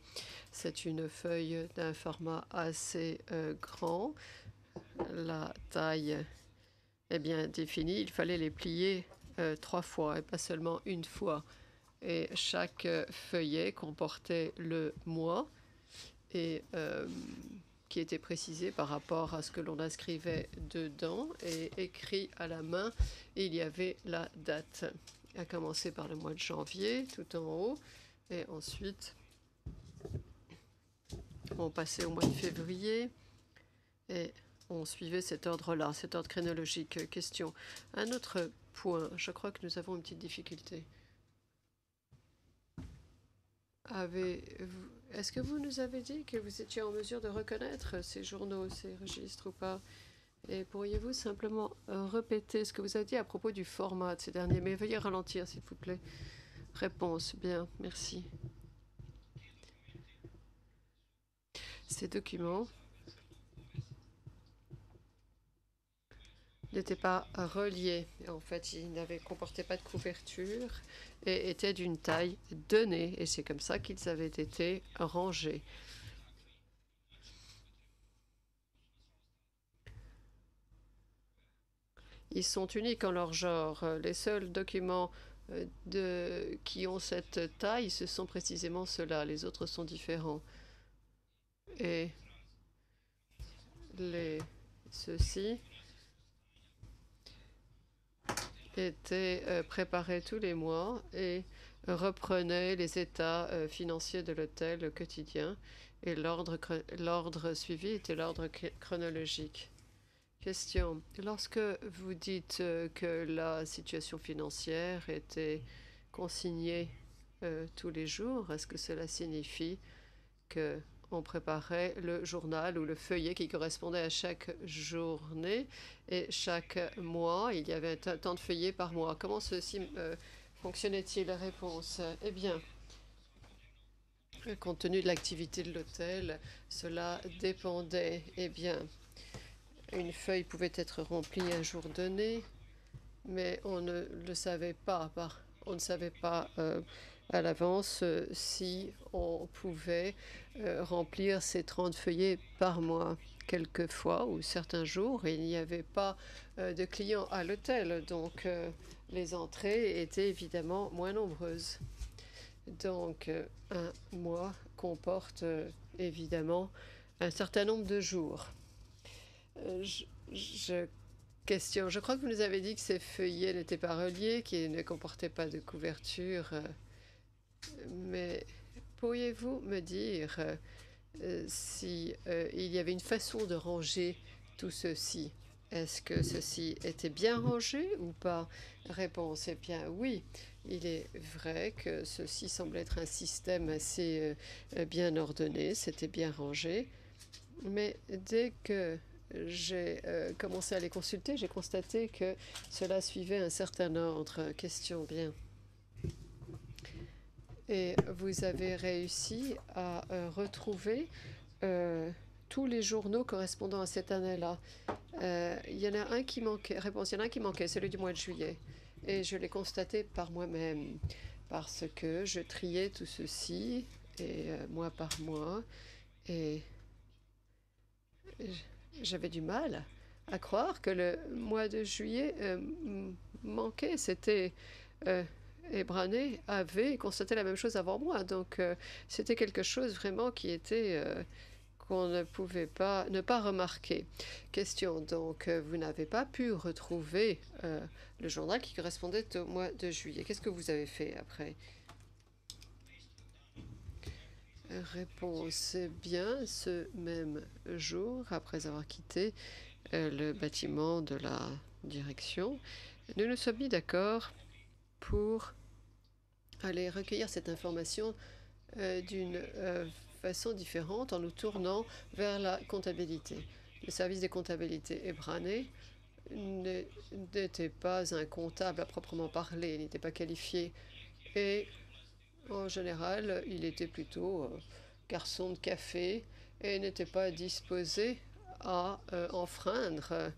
C'est une feuille d'un format assez grand. La taille est bien définie. Il fallait les plier 3 fois et pas seulement une fois. Et chaque feuillet comportait le mois et qui était précisé par rapport à ce que l'on inscrivait dedans et écrit à la main. Et il y avait la date, à commencer par le mois de janvier, tout en haut, et ensuite on passait au mois de février et on suivait cet ordre-là, cet ordre chronologique. Question. Un autre point, je crois que nous avons une petite difficulté. Est-ce que vous nous avez dit que vous étiez en mesure de reconnaître ces journaux, ces registres ou pas? Et pourriez-vous simplement répéter ce que vous avez dit à propos du format de ces derniers? Mais veuillez ralentir, s'il vous plaît. Réponse. Bien, merci. Ces documents n'étaient pas reliés. En fait, ils comportaient pas de couverture et étaient d'une taille donnée. Et c'est comme ça qu'ils avaient été rangés. Ils sont uniques en leur genre. Les seuls documents qui ont cette taille, ce sont précisément ceux-là. Les autres sont différents. Et ceux-ci étaient préparés tous les mois et reprenaient les états financiers de l'hôtel quotidien. Et l'ordre suivi était l'ordre chronologique. Question. Lorsque vous dites que la situation financière était consignée tous les jours, est-ce que cela signifie qu'on préparait le journal ou le feuillet qui correspondait à chaque journée et chaque mois, il y avait un temps de feuillet par mois? Comment ceci fonctionnait-il? La réponse. Eh bien, compte tenu de l'activité de l'hôtel, cela dépendait. Eh bien, une feuille pouvait être remplie un jour donné, mais on ne le savait pas. On ne savait pas à l'avance si on pouvait remplir ces 30 feuillets par mois. Quelquefois, ou certains jours, il n'y avait pas de clients à l'hôtel, donc les entrées étaient évidemment moins nombreuses. Donc, un mois comporte évidemment un certain nombre de jours. Question. Je crois que vous nous avez dit que ces feuillets n'étaient pas reliés, qu'ils ne comportaient pas de couverture. Mais pourriez-vous me dire si il y avait une façon de ranger tout ceci? Est-ce que ceci était bien rangé ou pas? Réponse. Eh bien, oui. Il est vrai que ceci semble être un système assez bien ordonné. C'était bien rangé. Mais dès que j'ai commencé à les consulter, j'ai constaté que cela suivait un certain ordre. Question. Bien. Et vous avez réussi à retrouver tous les journaux correspondant à cette année-là. Il y en a un qui manquait. Réponse. Il y en a un qui manquait, celui du mois de juillet. Et je l'ai constaté par moi-même parce que je triais tout ceci et mois par mois. Et j'avais du mal à croire que le mois de juillet manquait. C'était... et Branet avait constaté la même chose avant moi. Donc, c'était quelque chose vraiment qui était qu'on ne pouvait pas ne pas remarquer. Question, donc, vous n'avez pas pu retrouver le journal qui correspondait au mois de juillet. Qu'est-ce que vous avez fait après? Réponse, bien, ce même jour, après avoir quitté le bâtiment de la direction, nous nous sommes mis d'accord pour aller recueillir cette information d'une façon différente en nous tournant vers la comptabilité. Le service des comptabilités ébranlé n'était pas un comptable à proprement parler, il n'était pas qualifié. Et en général, il était plutôt garçon de café et n'était pas disposé à enfreindre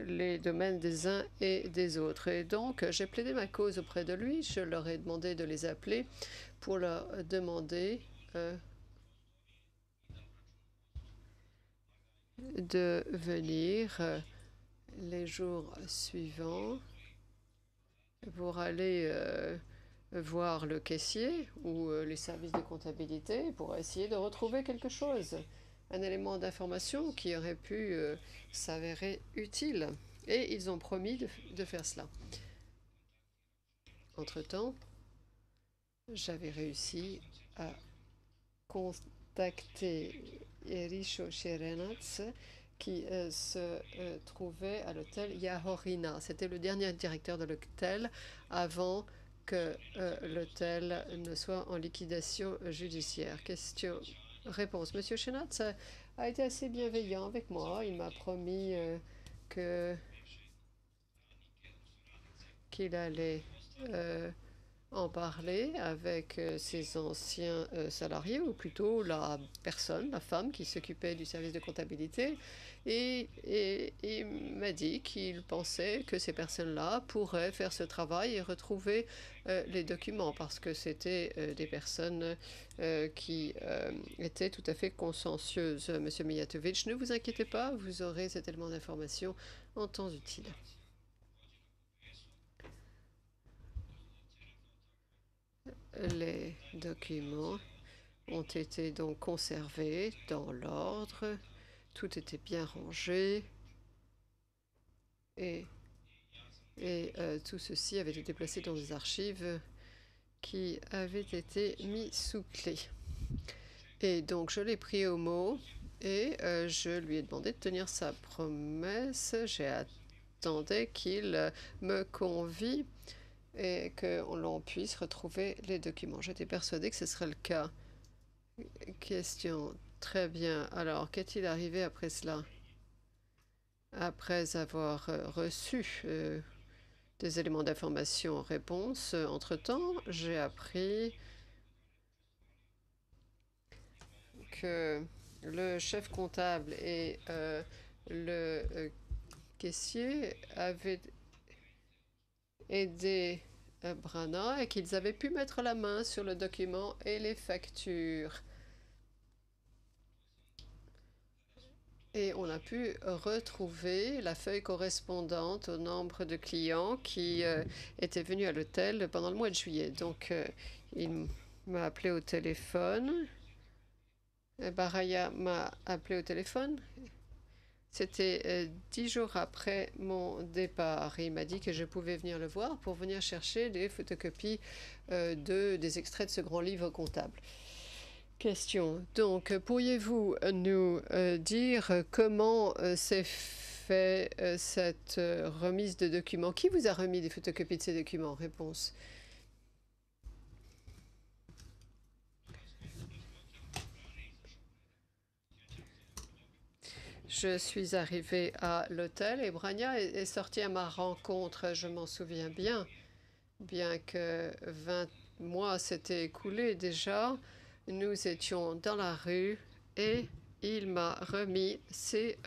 les domaines des uns et des autres. Et donc, j'ai plaidé ma cause auprès de lui. Je leur ai demandé de les appeler pour leur demander de venir les jours suivants pour aller voir le caissier ou les services de comptabilité pour essayer de retrouver quelque chose, un élément d'information qui aurait pu s'avérer utile. Et ils ont promis de faire cela. Entre-temps, j'avais réussi à contacter Erisho Sherenats qui se trouvait à l'hôtel Yahorina. C'était le dernier directeur de l'hôtel avant que l'hôtel ne soit en liquidation judiciaire. Réponse. Monsieur Sherenats a été assez bienveillant avec moi. Il m'a promis qu'il allait en parler avec ses anciens salariés, ou plutôt la femme qui s'occupait du service de comptabilité, et il m'a dit qu'il pensait que ces personnes-là pourraient faire ce travail et retrouver les documents, parce que c'était des personnes qui étaient tout à fait consciencieuses. Monsieur Mijatovic, ne vous inquiétez pas, vous aurez cet élément d'information en temps utile. Les documents ont été donc conservés dans l'ordre, tout était bien rangé et tout ceci avait été placé dans des archives qui avaient été mis sous clé. Et donc je l'ai pris au mot et je lui ai demandé de tenir sa promesse. J'attendais qu'il me convie et que l'on puisse retrouver les documents. J'étais persuadée que ce serait le cas. Question. Très bien. Alors, qu'est-il arrivé après cela? Après avoir reçu des éléments d'information en réponse, entre-temps, j'ai appris que le chef comptable et le caissier avaient aidé Brana et qu'ils avaient pu mettre la main sur le document et les factures. Et on a pu retrouver la feuille correspondante au nombre de clients qui étaient venus à l'hôtel pendant le mois de juillet. Donc, il m'a appelé au téléphone. Baraya m'a appelé au téléphone. C'était 10 jours après mon départ. Il m'a dit que je pouvais venir le voir pour venir chercher des photocopies des extraits de ce grand livre comptable. Question. Donc, pourriez-vous nous dire comment s'est fait cette remise de documents? Qui vous a remis des photocopies de ces documents? Réponse. Je suis arrivée à l'hôtel et Brania est sortie à ma rencontre. Je m'en souviens bien que 20 mois s'étaient écoulés déjà. Nous étions dans la rue et il m'a remis ces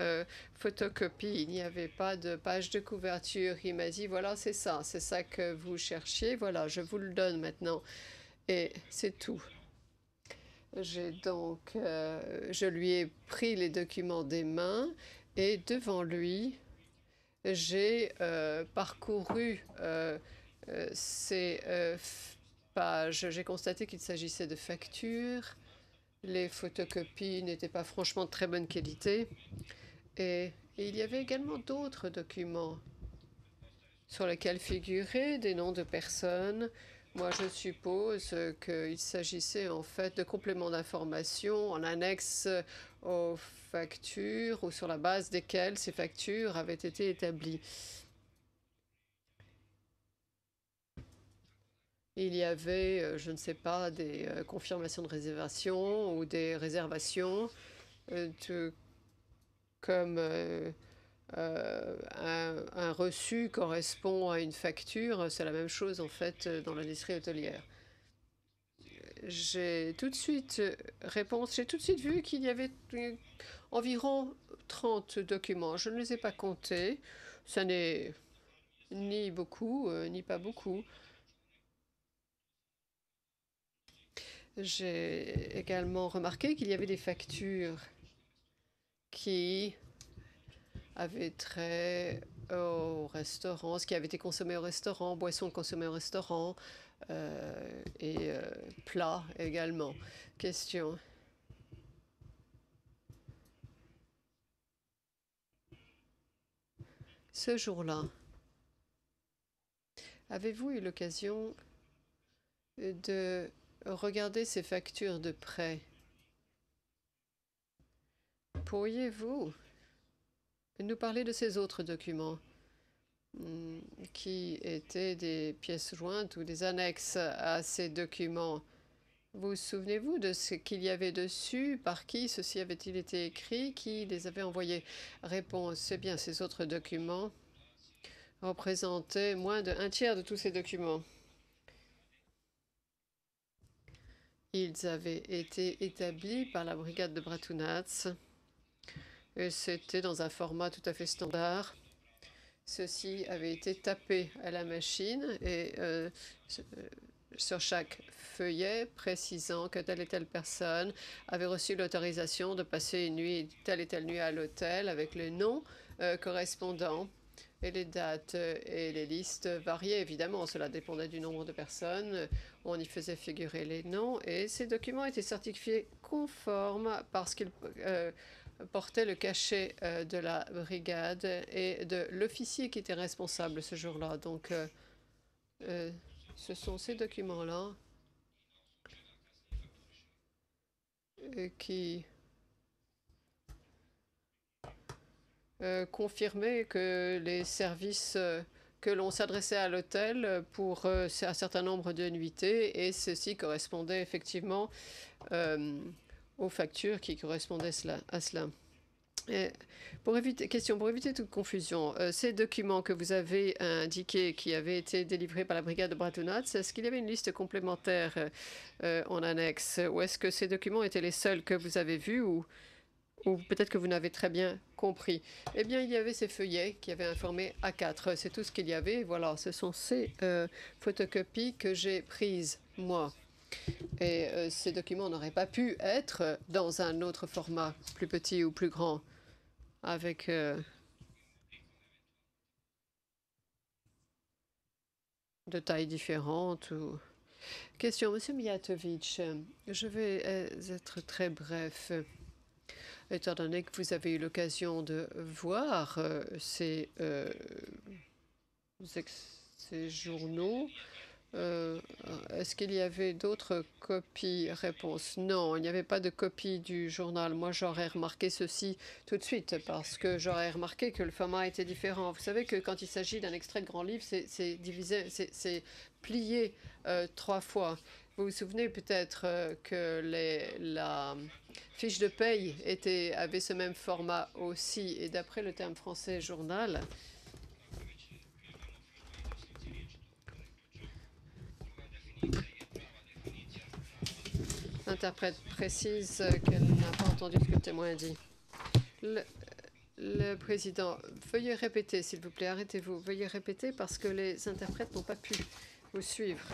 photocopies. Il n'y avait pas de page de couverture. Il m'a dit, voilà, c'est ça que vous cherchiez. Voilà, je vous le donne maintenant. Et c'est tout. J'ai donc, je lui ai pris les documents des mains et devant lui, j'ai parcouru ces pages. J'ai constaté qu'il s'agissait de factures. Les photocopies n'étaient pas franchement de très bonne qualité. Et il y avait également d'autres documents sur lesquels figuraient des noms de personnes. Moi, je suppose qu'il s'agissait en fait de compléments d'information en annexe aux factures ou sur la base desquelles ces factures avaient été établies. Il y avait, je ne sais pas, des confirmations de réservation ou des réservations, comme un reçu correspond à une facture. C'est la même chose en fait dans l'industrie hôtelière. J'ai tout de suite vu qu'il y avait environ 30 documents. Je ne les ai pas comptés. Ça n'est ni beaucoup, ni pas beaucoup. J'ai également remarqué qu'il y avait des factures qui avaient trait au restaurant, ce qui avait été consommé au restaurant, boissons consommées au restaurant et plats également. Question. Ce jour-là, avez-vous eu l'occasion de regarder ces factures de prêt? Pourriez-vous nous parler de ces autres documents qui étaient des pièces jointes ou des annexes à ces documents? Vous souvenez-vous de ce qu'il y avait dessus? Par qui ceci avait-il été écrit? Qui les avait envoyés? Réponse. C'est bien, ces autres documents représentaient moins d'un tiers de tous ces documents. Ils avaient été établis par la brigade de Bratunats. Et c'était dans un format tout à fait standard. Ceci avait été tapé à la machine et sur chaque feuillet précisant que telle et telle personne avait reçu l'autorisation de passer une nuit, telle et telle nuit à l'hôtel avec les noms correspondants. Et les dates et les listes variaient évidemment. Cela dépendait du nombre de personnes. On y faisait figurer les noms et ces documents étaient certifiés conformes parce qu'ils portaient le cachet de la brigade et de l'officier qui était responsable ce jour-là. Donc, ce sont ces documents-là qui confirmer que les services que l'on s'adressait à l'hôtel pour un certain nombre de nuitées, et ceci correspondait effectivement aux factures qui correspondaient à cela. Et pour éviter toute confusion, ces documents que vous avez indiqués qui avaient été délivrés par la brigade de Bratunats, est-ce qu'il y avait une liste complémentaire en annexe, ou est-ce que ces documents étaient les seuls que vous avez vus, ou peut-être que vous n'avez très bien compris? Eh bien, il y avait ces feuillets qui avaient un format A4. C'est tout ce qu'il y avait. Voilà, ce sont ces photocopies que j'ai prises, moi. Et ces documents n'auraient pas pu être dans un autre format, plus petit ou plus grand, avec de tailles différentes. Question, Monsieur Mijatovic, je vais être très bref. Étant donné que vous avez eu l'occasion de voir ces journaux, est-ce qu'il y avait d'autres copies? Réponse. Non, il n'y avait pas de copie du journal. Moi, j'aurais remarqué ceci tout de suite parce que j'aurais remarqué que le format était différent. Vous savez que quand il s'agit d'un extrait de grand livre, c'est divisé, c'est plié 3 fois. Vous vous souvenez peut-être que la fiche de paye avait ce même format aussi. Et d'après le terme français journal, l'interprète précise qu'elle n'a pas entendu ce que le témoin a dit. Le président, veuillez répéter, s'il vous plaît, arrêtez-vous. Veuillez répéter parce que les interprètes n'ont pas pu vous suivre.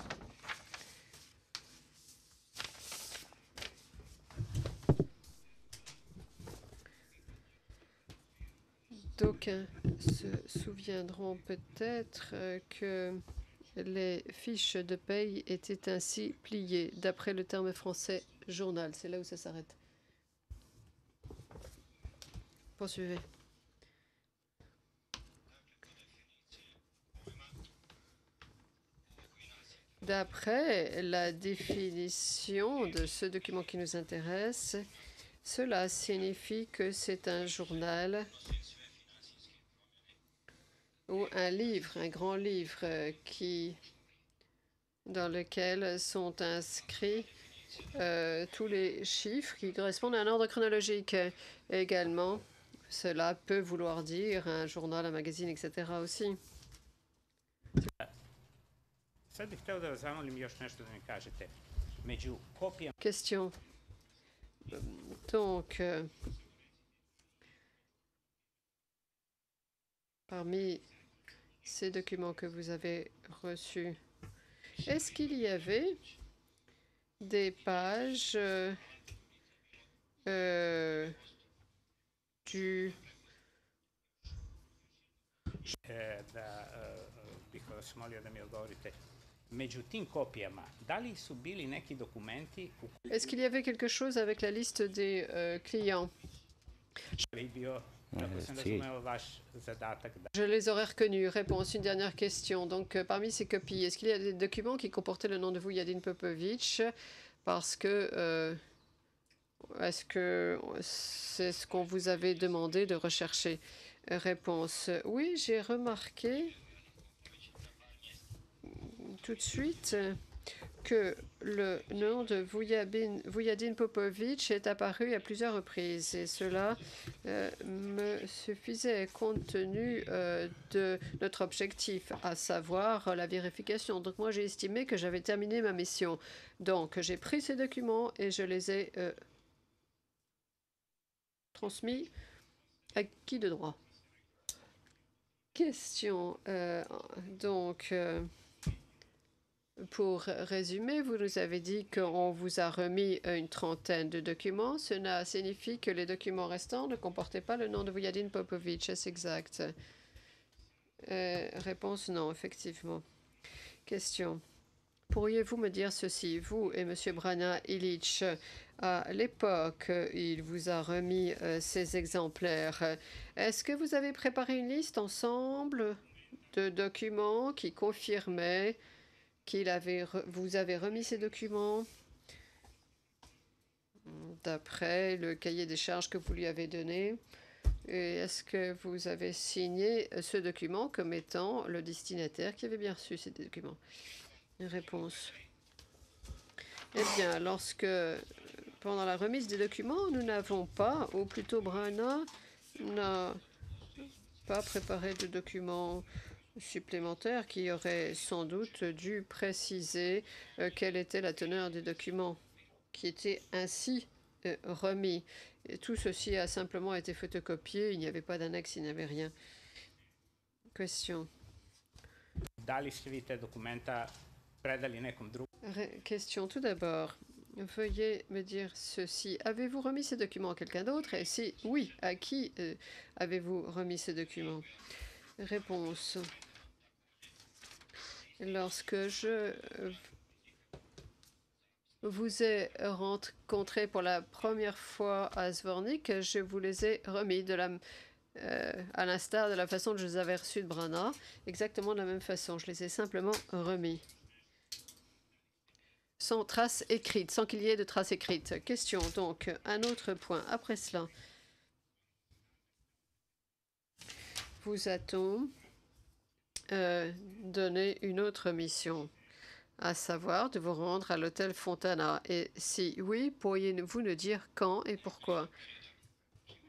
D'aucuns se souviendront peut-être que les fiches de paye étaient ainsi pliées. D'après le terme français journal. C'est là où ça s'arrête. Poursuivez. D'après la définition de ce document qui nous intéresse, cela signifie que c'est un journal ou un livre, un grand livre dans lequel sont inscrits tous les chiffres qui correspondent à un ordre chronologique. Également, cela peut vouloir dire un journal, un magazine, etc. aussi. Sad bih hteo da vas zamolim još nešto da mi kažete. Među kopijama... Question. Donc, parmi ces documents que vous avez reçus, est-ce qu'il y avait des pages du... Da bih vas molio da mi odgovorite. Među tim kopijama, da li su bili neki dokumenti u Est-ce qu'il y avait quelque chose avec la liste des clients? koji bio, kako sam razumeo, vaš zadatak da... Je les aurais reconnus. Réponse, une dernière question. Donc, parmi ces copies, est-ce qu'il y a des documents qui comportaient le nom de Vujadin Popovic? Parce que... est-ce que c'est ce qu'on vous avait demandé de rechercher? Réponse, oui, j'ai remarqué tout de suite que le nom de Vujadin Popovic est apparu à plusieurs reprises et cela me suffisait compte tenu de notre objectif, à savoir la vérification. Donc moi, j'ai estimé que j'avais terminé ma mission. Donc j'ai pris ces documents et je les ai transmis à qui de droit? Question. Pour résumer, vous nous avez dit qu'on vous a remis une trentaine de documents. Cela signifie que les documents restants ne comportaient pas le nom de Vujadin Popovic. Est-ce exact? Réponse non, effectivement. Question. Pourriez-vous me dire ceci, vous et M. Brana Ilic, à l'époque, il vous a remis ces exemplaires. Est-ce que vous avez préparé une liste ensemble de documents qui confirmaient vous avez remis ces documents d'après le cahier des charges que vous lui avez donné? Et est-ce que vous avez signé ce document comme étant le destinataire qui avait bien reçu ces documents? Réponse. Eh bien, pendant la remise des documents, nous n'avons pas, ou plutôt Brana n'a pas préparé de documents supplémentaires qui auraient sans doute dû préciser quelle était la teneur des documents qui étaient ainsi remis. Et tout ceci a simplement été photocopié, il n'y avait pas d'annexe, il n'y avait rien. Question. Question tout d'abord. Veuillez me dire ceci. Avez-vous remis ces documents à quelqu'un d'autre? Et si oui, à qui avez-vous remis ces documents? Réponse. Lorsque je vous ai rencontré pour la première fois à Zvornik, je vous les ai remis à l'instar de la façon dont je les avais reçus de Brana, exactement de la même façon. Je les ai simplement remis. Sans trace écrite, sans qu'il y ait de trace écrite. Question, donc, un autre point. Après cela, vous a-t-on donné une autre mission, à savoir de vous rendre à l'hôtel Fontana? Et si oui, pourriez-vous nous dire quand et pourquoi?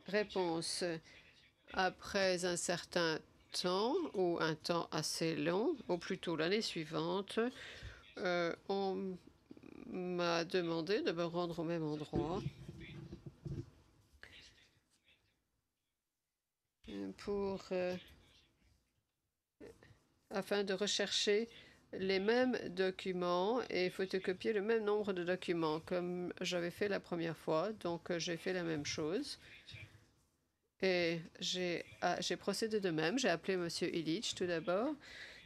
Réponse. Après un certain temps, ou un temps assez long, ou plutôt l'année suivante, on m'a demandé de me rendre au même endroit afin de rechercher les mêmes documents et photocopier le même nombre de documents comme j'avais fait la première fois. Donc j'ai fait la même chose et j'ai procédé de même. J'ai appelé M. Ilic tout d'abord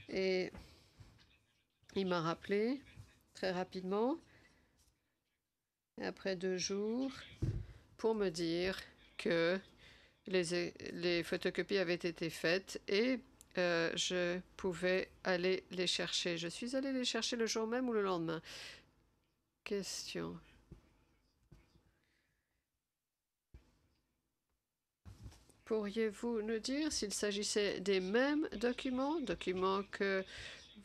et il m'a rappelé très rapidement après 2 jours pour me dire que les photocopies avaient été faites et je pouvais aller les chercher. Je suis allée les chercher le jour même ou le lendemain? Question. Pourriez-vous nous dire s'il s'agissait des mêmes documents que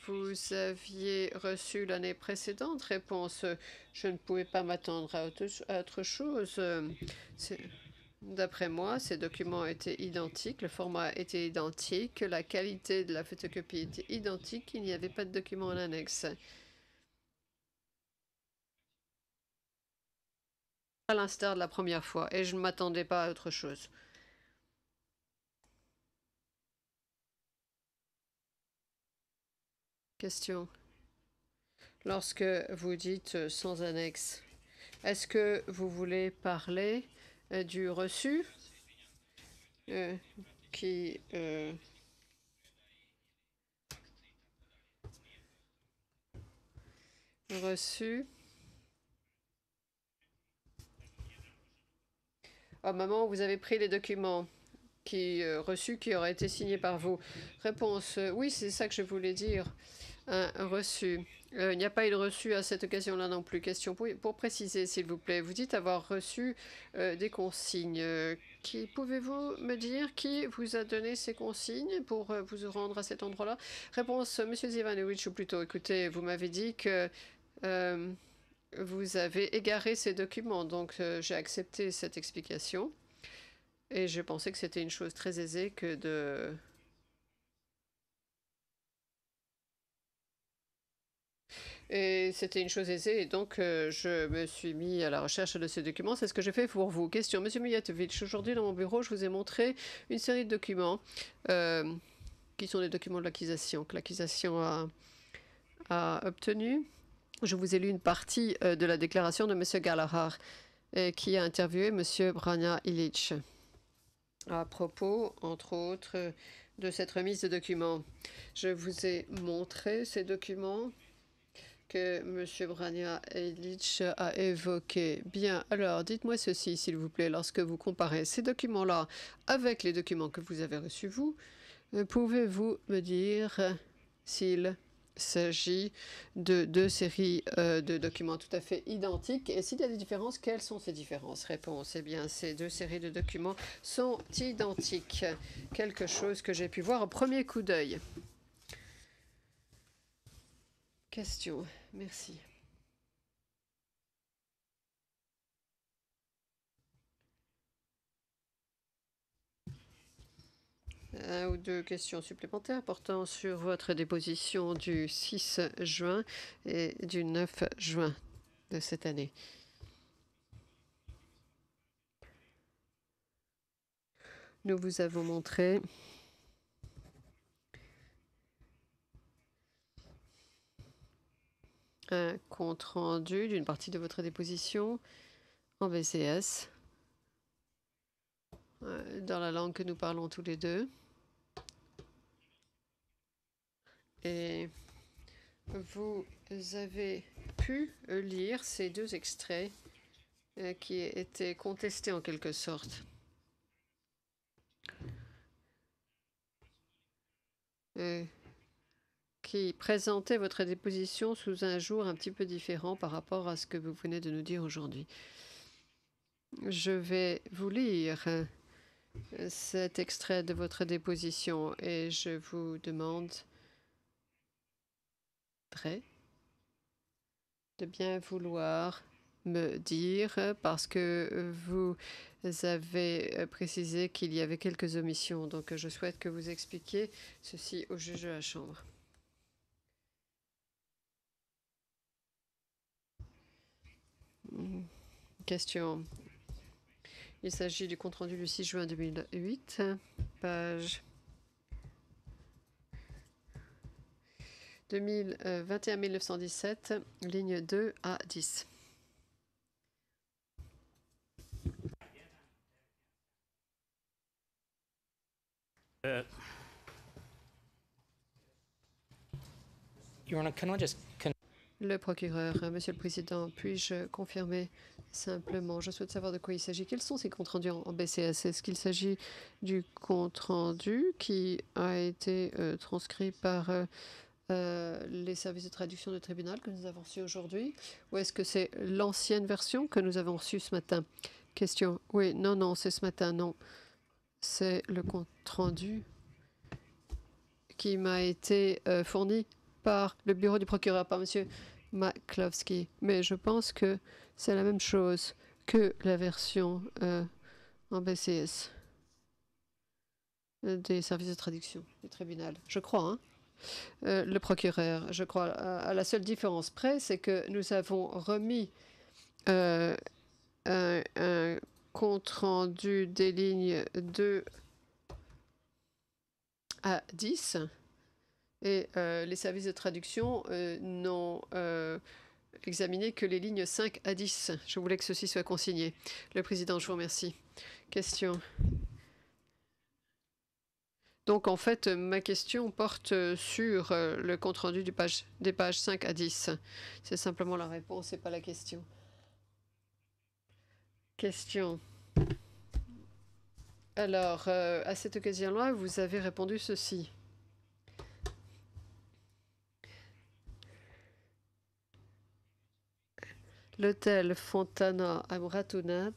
vous aviez reçus l'année précédente? Réponse, je ne pouvais pas m'attendre à autre chose. D'après moi, ces documents étaient identiques, le format était identique, la qualité de la photocopie était identique, il n'y avait pas de document en annexe. À l'instar de la première fois, et je ne m'attendais pas à autre chose. Question. Lorsque vous dites sans annexe, est-ce que vous voulez parler du reçu qui reçu au moment où vous avez pris les documents reçus qui auraient été signés par vous? Réponse, oui, c'est ça que je voulais dire. Un reçu. Il n'y a pas eu de reçu à cette occasion-là non plus. Question pour préciser, s'il vous plaît. Vous dites avoir reçu des consignes. Pouvez-vous me dire qui vous a donné ces consignes pour vous rendre à cet endroit-là? Réponse, Monsieur Zivanovic, ou plutôt, écoutez, vous m'avez dit que vous avez égaré ces documents, donc j'ai accepté cette explication. Et je pensais que c'était une chose très aisée que de... Et c'était une chose aisée, et donc je me suis mis à la recherche de ces documents. C'est ce que j'ai fait pour vous. Question, Monsieur Mijatovic. Aujourd'hui, dans mon bureau, je vous ai montré une série de documents qui sont des documents de l'accusation, que l'accusation a obtenus. Je vous ai lu une partie de la déclaration de Monsieur Gallagher, qui a interviewé Monsieur Branja Ilic à propos, entre autres, de cette remise de documents. Je vous ai montré ces documents que M. Branja Ilic a évoqué. Bien, alors, dites-moi ceci, s'il vous plaît. Lorsque vous comparez ces documents-là avec les documents que vous avez reçus, vous, pouvez-vous me dire s'il s'agit de 2 séries de documents tout à fait identiques? Et s'il y a des différences, quelles sont ces différences? Réponse, eh bien, ces 2 séries de documents sont identiques. Quelque chose que j'ai pu voir au premier coup d'œil. Question. Merci. Un ou 2 questions supplémentaires portant sur votre déposition du 6 juin et du 9 juin de cette année. Nous vous avons montré un compte-rendu d'une partie de votre déposition en BCS, dans la langue que nous parlons tous les deux. Et vous avez pu lire ces 2 extraits qui étaient contestés en quelque sorte. Qui présentait votre déposition sous un jour un petit peu différent par rapport à ce que vous venez de nous dire aujourd'hui. Je vais vous lire cet extrait de votre déposition et je vous demande de bien vouloir me dire, parce que vous avez précisé qu'il y avait quelques omissions. Donc, je souhaite que vous expliquiez ceci au juge de la Chambre. Question. Il s'agit du compte-rendu du 6 juin 2008, page 21 917, ligne 2 à 10. Your Honor, can I just Le procureur, Monsieur le Président, puis-je confirmer simplement, je souhaite savoir de quoi il s'agit. Quels sont ces comptes rendus en BCS? Est-ce qu'il s'agit du compte rendu qui a été transcrit par les services de traduction du tribunal que nous avons reçus aujourd'hui? Ou est-ce que c'est l'ancienne version que nous avons reçue ce matin? Question. Oui, non, c'est ce matin, non. C'est le compte rendu qui m'a été fourni par le bureau du procureur, par Monsieur McCloskey. Mais je pense que c'est la même chose que la version en BCS des services de traduction du tribunal. Je crois, hein? Le procureur, je crois, à la seule différence près, c'est que nous avons remis un compte rendu des lignes 2 à 10 et les services de traduction n'ont examiné que les lignes 5 à 10. Je voulais que ceci soit consigné. Le Président, je vous remercie. Question. Donc, en fait, ma question porte sur le compte-rendu des pages 5 à 10. C'est simplement la réponse et pas la question. Question. Alors, à cette occasion-là, vous avez répondu ceci. L'hôtel Fontana à Bratunat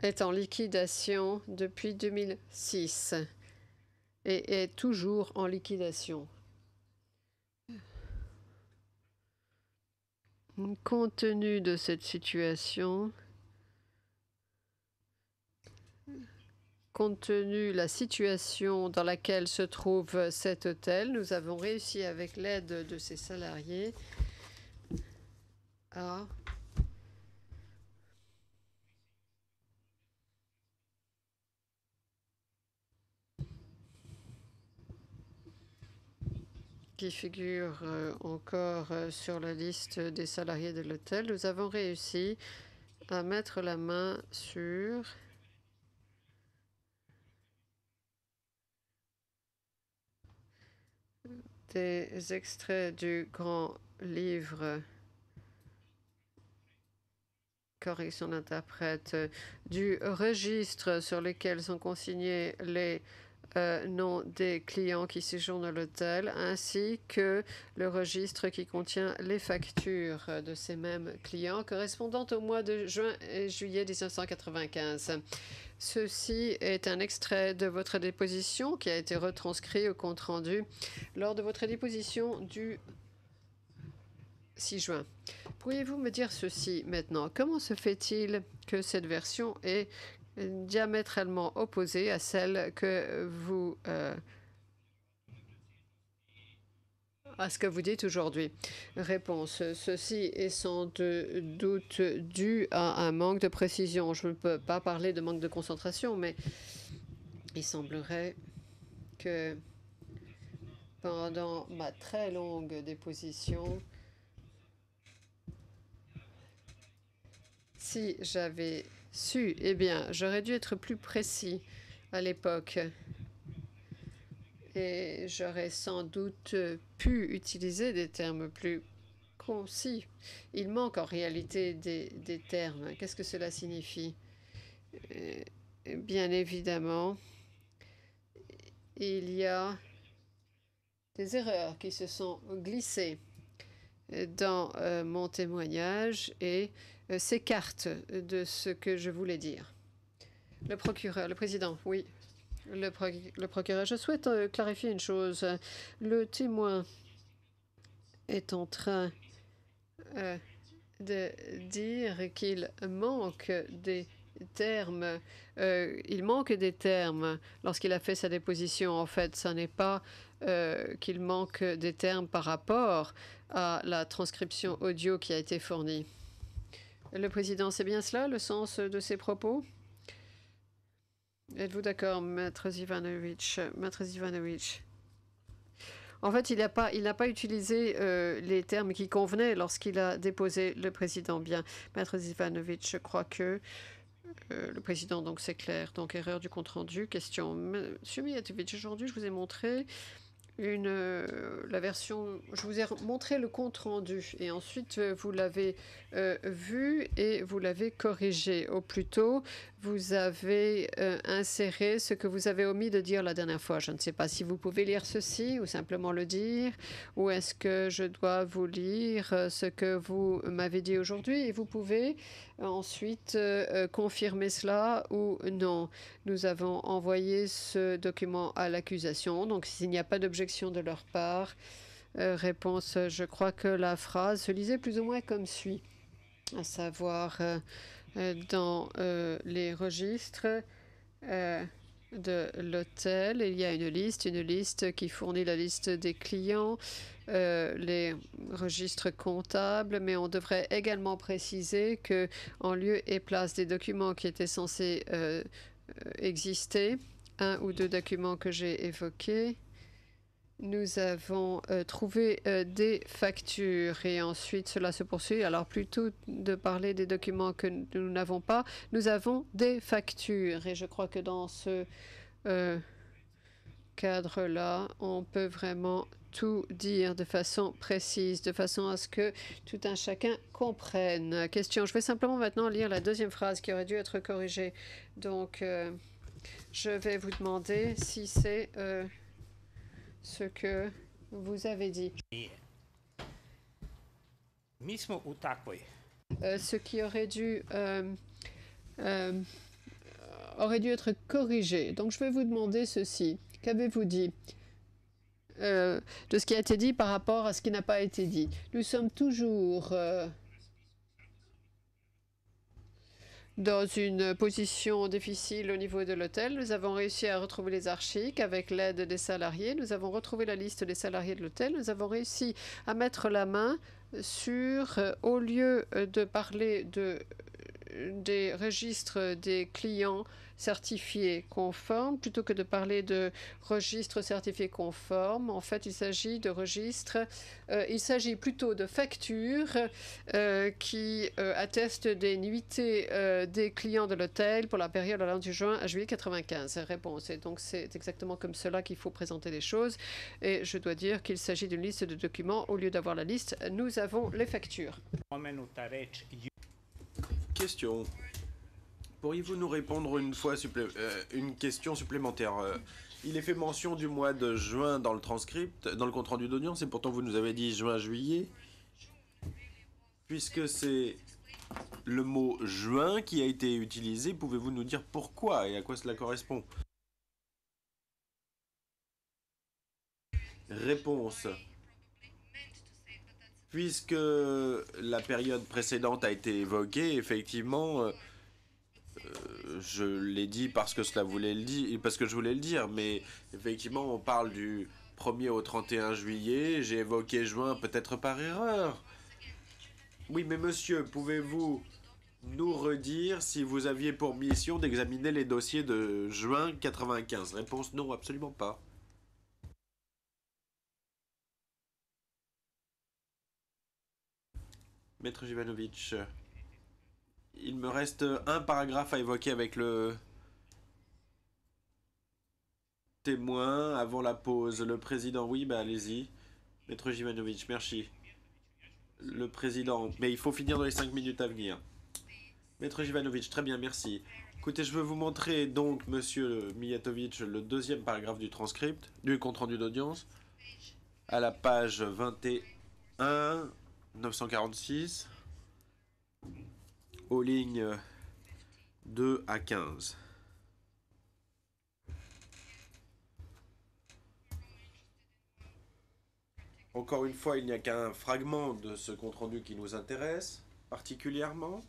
est en liquidation depuis 2006 et est toujours en liquidation. Compte tenu de cette situation, compte tenu de la situation dans laquelle se trouve cet hôtel, nous avons réussi avec l'aide de ses salariés à qui figure encore sur la liste des salariés de l'hôtel, nous avons réussi à mettre la main sur des extraits du grand livre correction d'interprète, du registre sur lequel sont consignés les noms des clients qui séjournent à l'hôtel, ainsi que le registre qui contient les factures de ces mêmes clients correspondant au mois de juin et juillet 1995. Ceci est un extrait de votre déposition qui a été retranscrit au compte-rendu lors de votre déposition du 6 juin. Pourriez-vous me dire ceci maintenant? Comment se fait-il que cette version est diamétralement opposée à celle que vous à ce que vous dites aujourd'hui? Réponse. Ceci est sans doute dû à un manque de précision. Je ne peux pas parler de manque de concentration, mais il semblerait que pendant ma très longue déposition, si j'avais su, eh bien, j'aurais dû être plus précis à l'époque. Et j'aurais sans doute pu utiliser des termes plus concis. Il manque en réalité des termes. Qu'est-ce que cela signifie? Bien évidemment, il y a des erreurs qui se sont glissées dans mon témoignage et s'écartent de ce que je voulais dire. Le procureur, le président, oui. Le procureur, je souhaite clarifier une chose. Le témoin est en train de dire qu'il manque des termes. Il manque des termes lorsqu'il a fait sa déposition. En fait, ce n'est pas qu'il manque des termes par rapport à la transcription audio qui a été fournie. Le président, c'est bien cela, le sens de ses propos? Êtes-vous d'accord, Maître Zivanovic? Maître Zivanovic. En fait, il n'a pas utilisé les termes qui convenaient lorsqu'il a déposé le président. Bien, Maître Zivanovic, je crois que le président, donc c'est clair. Donc, erreur du compte-rendu. Question. Monsieur Mijatovic, aujourd'hui, je vous ai montré la version, je vous ai montré le compte rendu et ensuite vous l'avez vu et vous l'avez corrigé. Au plus tôt, vous avez inséré ce que vous avez omis de dire la dernière fois. Je ne sais pas si vous pouvez lire ceci ou simplement le dire, ou est-ce que je dois vous lire ce que vous m'avez dit aujourd'hui et vous pouvez ensuite confirmer cela ou non. Nous avons envoyé ce document à l'accusation, donc s'il n'y a pas d'objection de leur part, réponse, je crois que la phrase se lisait plus ou moins comme suit, à savoir dans les registres de l'hôtel, il y a une liste qui fournit la liste des clients, les registres comptables, mais on devrait également préciser que en lieu et place des documents qui étaient censés exister, un ou deux documents que j'ai évoqués, nous avons trouvé des factures et ensuite cela se poursuit. Alors plutôt de parler des documents que nous n'avons pas, nous avons des factures et je crois que dans ce cadre-là, on peut vraiment tout dire de façon précise, de façon à ce que tout un chacun comprenne. Question, je vais simplement maintenant lire la deuxième phrase qui aurait dû être corrigée. Donc, je vais vous demander si c'est ce que vous avez dit. Ce qui aurait dû être corrigé. Donc, je vais vous demander ceci. Qu'avez-vous dit de ce qui a été dit par rapport à ce qui n'a pas été dit? Nous sommes toujours dans une position difficile au niveau de l'hôtel. Nous avons réussi à retrouver les archives avec l'aide des salariés. Nous avons retrouvé la liste des salariés de l'hôtel. Nous avons réussi à mettre la main sur, au lieu de parler des registres des clients certifiés conformes, plutôt que de parler de registres certifiés conformes. En fait, il s'agit de registres, il s'agit plutôt de factures qui attestent des nuitées des clients de l'hôtel pour la période allant du juin à juillet 95. Réponse. Et donc, c'est exactement comme cela qu'il faut présenter les choses. Et je dois dire qu'il s'agit d'une liste de documents. Au lieu d'avoir la liste, nous avons les factures. Question. Pourriez-vous nous répondre une question supplémentaire? Il est fait mention du mois de juin dans le transcript, dans le compte-rendu d'audience, et pourtant vous nous avez dit juin-juillet. Puisque c'est le mot juin qui a été utilisé, pouvez-vous nous dire pourquoi et à quoi cela correspond? Réponse. Puisque la période précédente a été évoquée, effectivement, je l'ai dit parce que cela voulait le dire, parce que je voulais le dire, mais effectivement, on parle du 1er au 31 juillet. J'ai évoqué juin, peut-être par erreur. Oui, mais monsieur, pouvez-vous nous redire si vous aviez pour mission d'examiner les dossiers de juin 95? Réponse non, absolument pas. Maître Jivanovic, il me reste un paragraphe à évoquer avec le témoin avant la pause. Le président, oui, bah allez-y. Maître Jivanovic, merci. Le président, mais il faut finir dans les 5 minutes à venir. Maître Jivanovic, très bien, merci. Écoutez, je veux vous montrer donc, monsieur Mijatovic, le deuxième paragraphe du transcript, du compte-rendu d'audience, à la page 21, 946, aux lignes 2 à 15. Encore une fois, il n'y a qu'un fragment de ce compte-rendu qui nous intéresse particulièrement.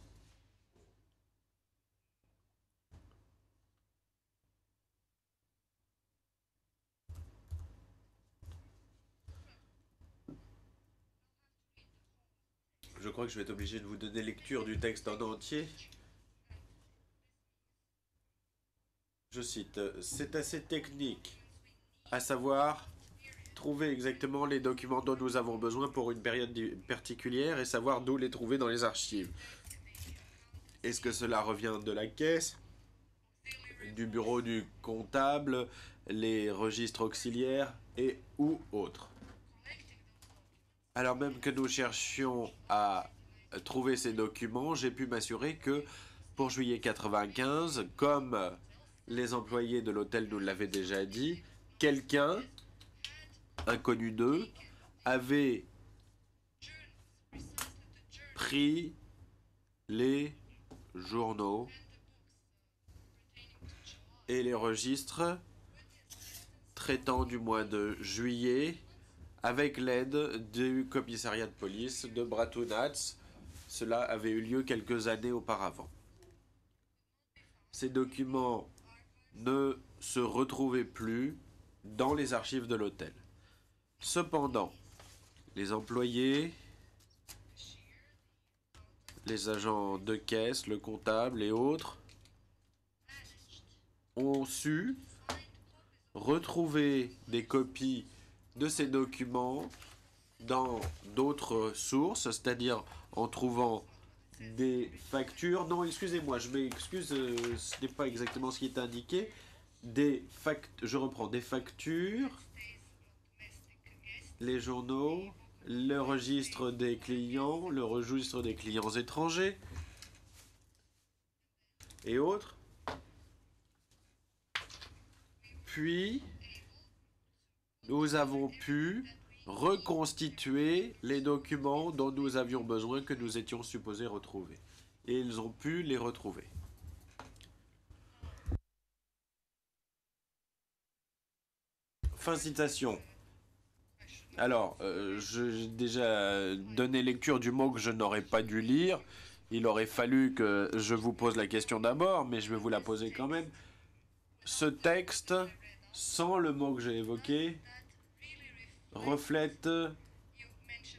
Je crois que je vais être obligé de vous donner lecture du texte en entier. Je cite, « C'est assez technique, à savoir trouver exactement les documents dont nous avons besoin pour une période particulière et savoir d'où les trouver dans les archives. Est-ce que cela revient de la caisse, du bureau du comptable, les registres auxiliaires et ou autres. Alors même que nous cherchions à trouver ces documents, j'ai pu m'assurer que pour juillet 95, comme les employés de l'hôtel nous l'avaient déjà dit, quelqu'un, inconnu d'eux, avait pris les journaux et les registres traitant du mois de juillet avec l'aide du commissariat de police de Bratunac. Cela avait eu lieu quelques années auparavant. Ces documents ne se retrouvaient plus dans les archives de l'hôtel. Cependant, les employés, les agents de caisse, le comptable et autres ont su retrouver des copies de ces documents dans d'autres sources, c'est-à-dire en trouvant des factures. Non, excusez-moi, je m'excuse, ce n'est pas exactement ce qui est indiqué. Je reprends des factures, les journaux, le registre des clients, le registre des clients étrangers et autres. Puis, nous avons pu reconstituer les documents dont nous avions besoin, que nous étions supposés retrouver. Et ils ont pu les retrouver. Fin citation. Alors, j'ai déjà donné lecture du mot que je n'aurais pas dû lire. Il aurait fallu que je vous pose la question d'abord, mais je vais vous la poser quand même. Ce texte, sans le mot que j'ai évoqué, reflète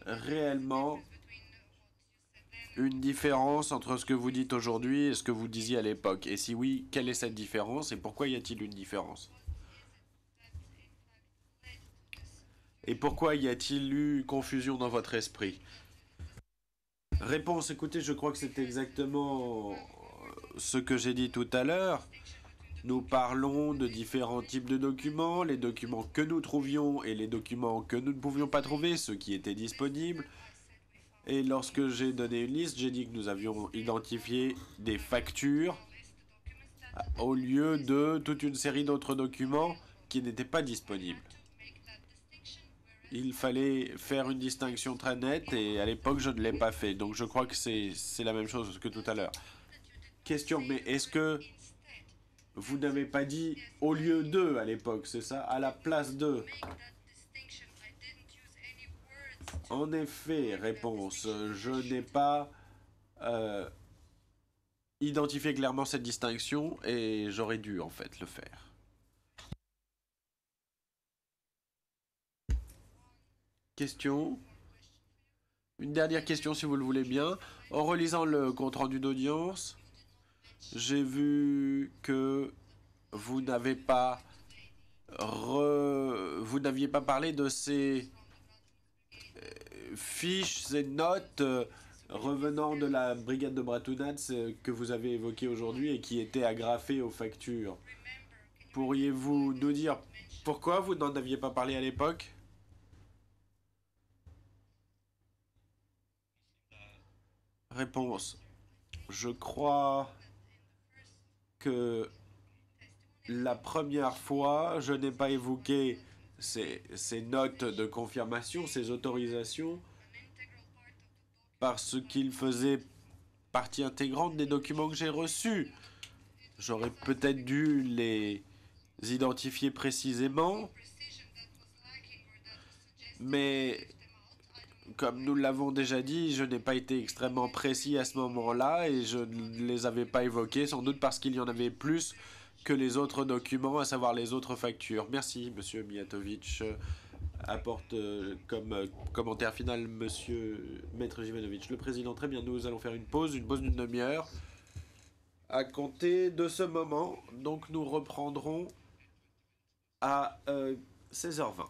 réellement une différence entre ce que vous dites aujourd'hui et ce que vous disiez à l'époque. Et si oui, quelle est cette différence et pourquoi y a-t-il une différence? Et pourquoi y a-t-il eu confusion dans votre esprit? Réponse, écoutez, je crois que c'est exactement ce que j'ai dit tout à l'heure. Nous parlons de différents types de documents, les documents que nous trouvions et les documents que nous ne pouvions pas trouver, ceux qui étaient disponibles. Et lorsque j'ai donné une liste, j'ai dit que nous avions identifié des factures au lieu de toute une série d'autres documents qui n'étaient pas disponibles. Il fallait faire une distinction très nette et à l'époque je ne l'ai pas fait. Donc je crois que c'est la même chose que tout à l'heure. Question, mais est-ce que vous n'avez pas dit au lieu de à l'époque, c'est ça? À la place de? En effet, réponse, je n'ai pas identifié clairement cette distinction et j'aurais dû en fait le faire. Question? Une dernière question si vous le voulez bien. En relisant le compte-rendu d'audience, j'ai vu que vous n'aviez pas parlé de ces fiches, ces notes revenant de la brigade de Bratunac que vous avez évoquées aujourd'hui et qui étaient agrafées aux factures. Pourriez-vous nous dire pourquoi vous n'en aviez pas parlé à l'époque? Réponse. Je crois que la première fois, je n'ai pas évoqué ces notes de confirmation, ces autorisations, parce qu'ils faisaient partie intégrante des documents que j'ai reçus. J'aurais peut-être dû les identifier précisément, mais comme nous l'avons déjà dit, je n'ai pas été extrêmement précis à ce moment-là et je ne les avais pas évoqués, sans doute parce qu'il y en avait plus que les autres documents, à savoir les autres factures. Merci, Monsieur Mijatovic. Apporte comme commentaire final Monsieur Maître Jivanovic. Le Président, très bien, nous allons faire une pause d'une demi-heure. À compter de ce moment, donc nous reprendrons à 16h20.